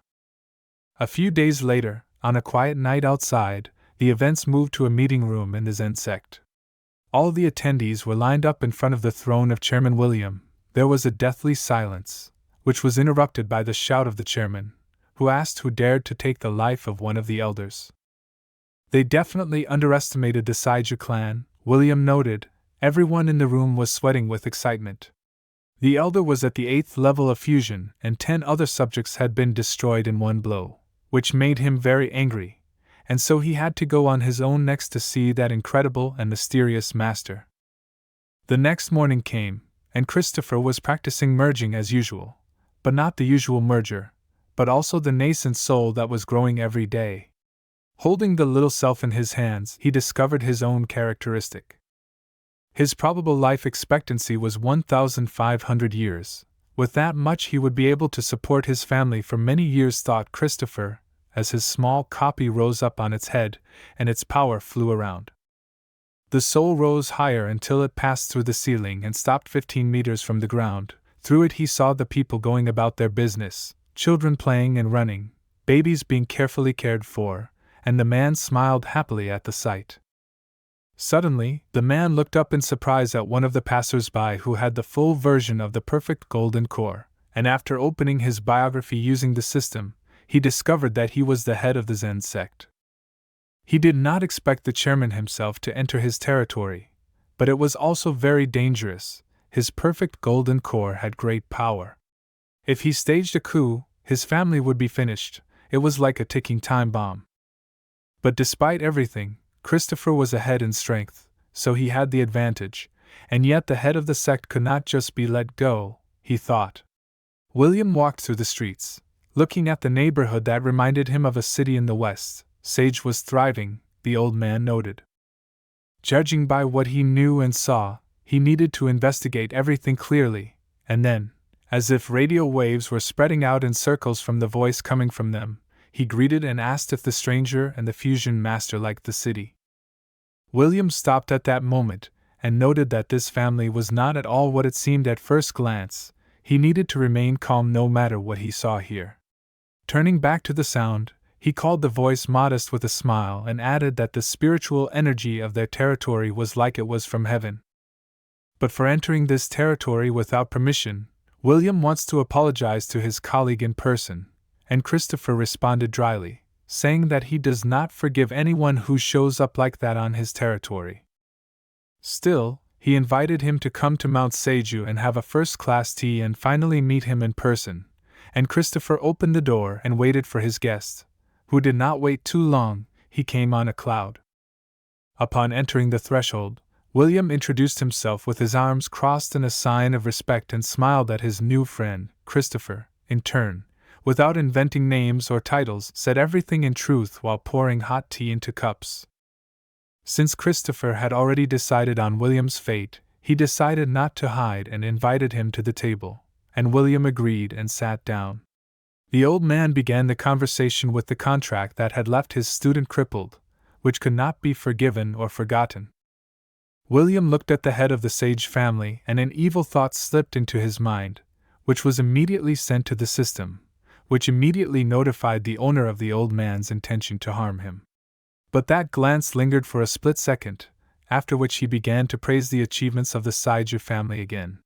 A few days later, on a quiet night outside, the events moved to a meeting room in the Zen sect. All the attendees were lined up in front of the throne of Chairman William. There was a deathly silence, which was interrupted by the shout of the chairman, who asked who dared to take the life of one of the elders. They definitely underestimated the Saiju clan, William noted. Everyone in the room was sweating with excitement. The elder was at the 8th level of fusion, and 10 other subjects had been destroyed in one blow, which made him very angry, and so he had to go on his own next to see that incredible and mysterious master. The next morning came, and Christopher was practicing merging as usual, but not the usual merger, but also the nascent soul that was growing every day. Holding the little self in his hands, he discovered his own characteristic. His probable life expectancy was 1,500 years. With that much he would be able to support his family for many years, thought Christopher, as his small copy rose up on its head and its power flew around. The soul rose higher until it passed through the ceiling and stopped 15 meters from the ground. Through it he saw the people going about their business, children playing and running, babies being carefully cared for, and the man smiled happily at the sight. Suddenly, the man looked up in surprise at one of the passers-by who had the full version of the perfect golden core, and after opening his biography using the system, he discovered that he was the head of the Zen sect. He did not expect the chairman himself to enter his territory, but it was also very dangerous. His perfect golden core had great power. If he staged a coup, his family would be finished. It was like a ticking time bomb. But despite everything, Christopher was ahead in strength, so he had the advantage, and yet the head of the sect could not just be let go, he thought. William walked through the streets, looking at the neighborhood that reminded him of a city in the west. Sage was thriving, the old man noted. Judging by what he knew and saw, he needed to investigate everything clearly, and then, as if radio waves were spreading out in circles from the voice coming from them, he greeted and asked if the stranger and the fusion master liked the city. William stopped at that moment, and noted that this family was not at all what it seemed at first glance. He needed to remain calm no matter what he saw here. Turning back to the sound, he called the voice modest with a smile and added that the spiritual energy of their territory was like it was from heaven. But for entering this territory without permission, William wants to apologize to his colleague in person, and Christopher responded dryly, saying that he does not forgive anyone who shows up like that on his territory. Still, he invited him to come to Mount Seiju and have a first-class tea and finally meet him in person, and Christopher opened the door and waited for his guest, who did not wait too long. He came on a cloud. Upon entering the threshold, William introduced himself with his arms crossed in a sign of respect and smiled at his new friend. Christopher, in turn, without inventing names or titles, said everything in truth while pouring hot tea into cups. Since Christopher had already decided on William's fate, he decided not to hide and invited him to the table, and William agreed and sat down. The old man began the conversation with the contract that had left his student crippled, which could not be forgiven or forgotten. William looked at the head of the Sage family, and an evil thought slipped into his mind, which was immediately sent to the system, which immediately notified the owner of the old man's intention to harm him. But that glance lingered for a split second, after which he began to praise the achievements of the Sage family again.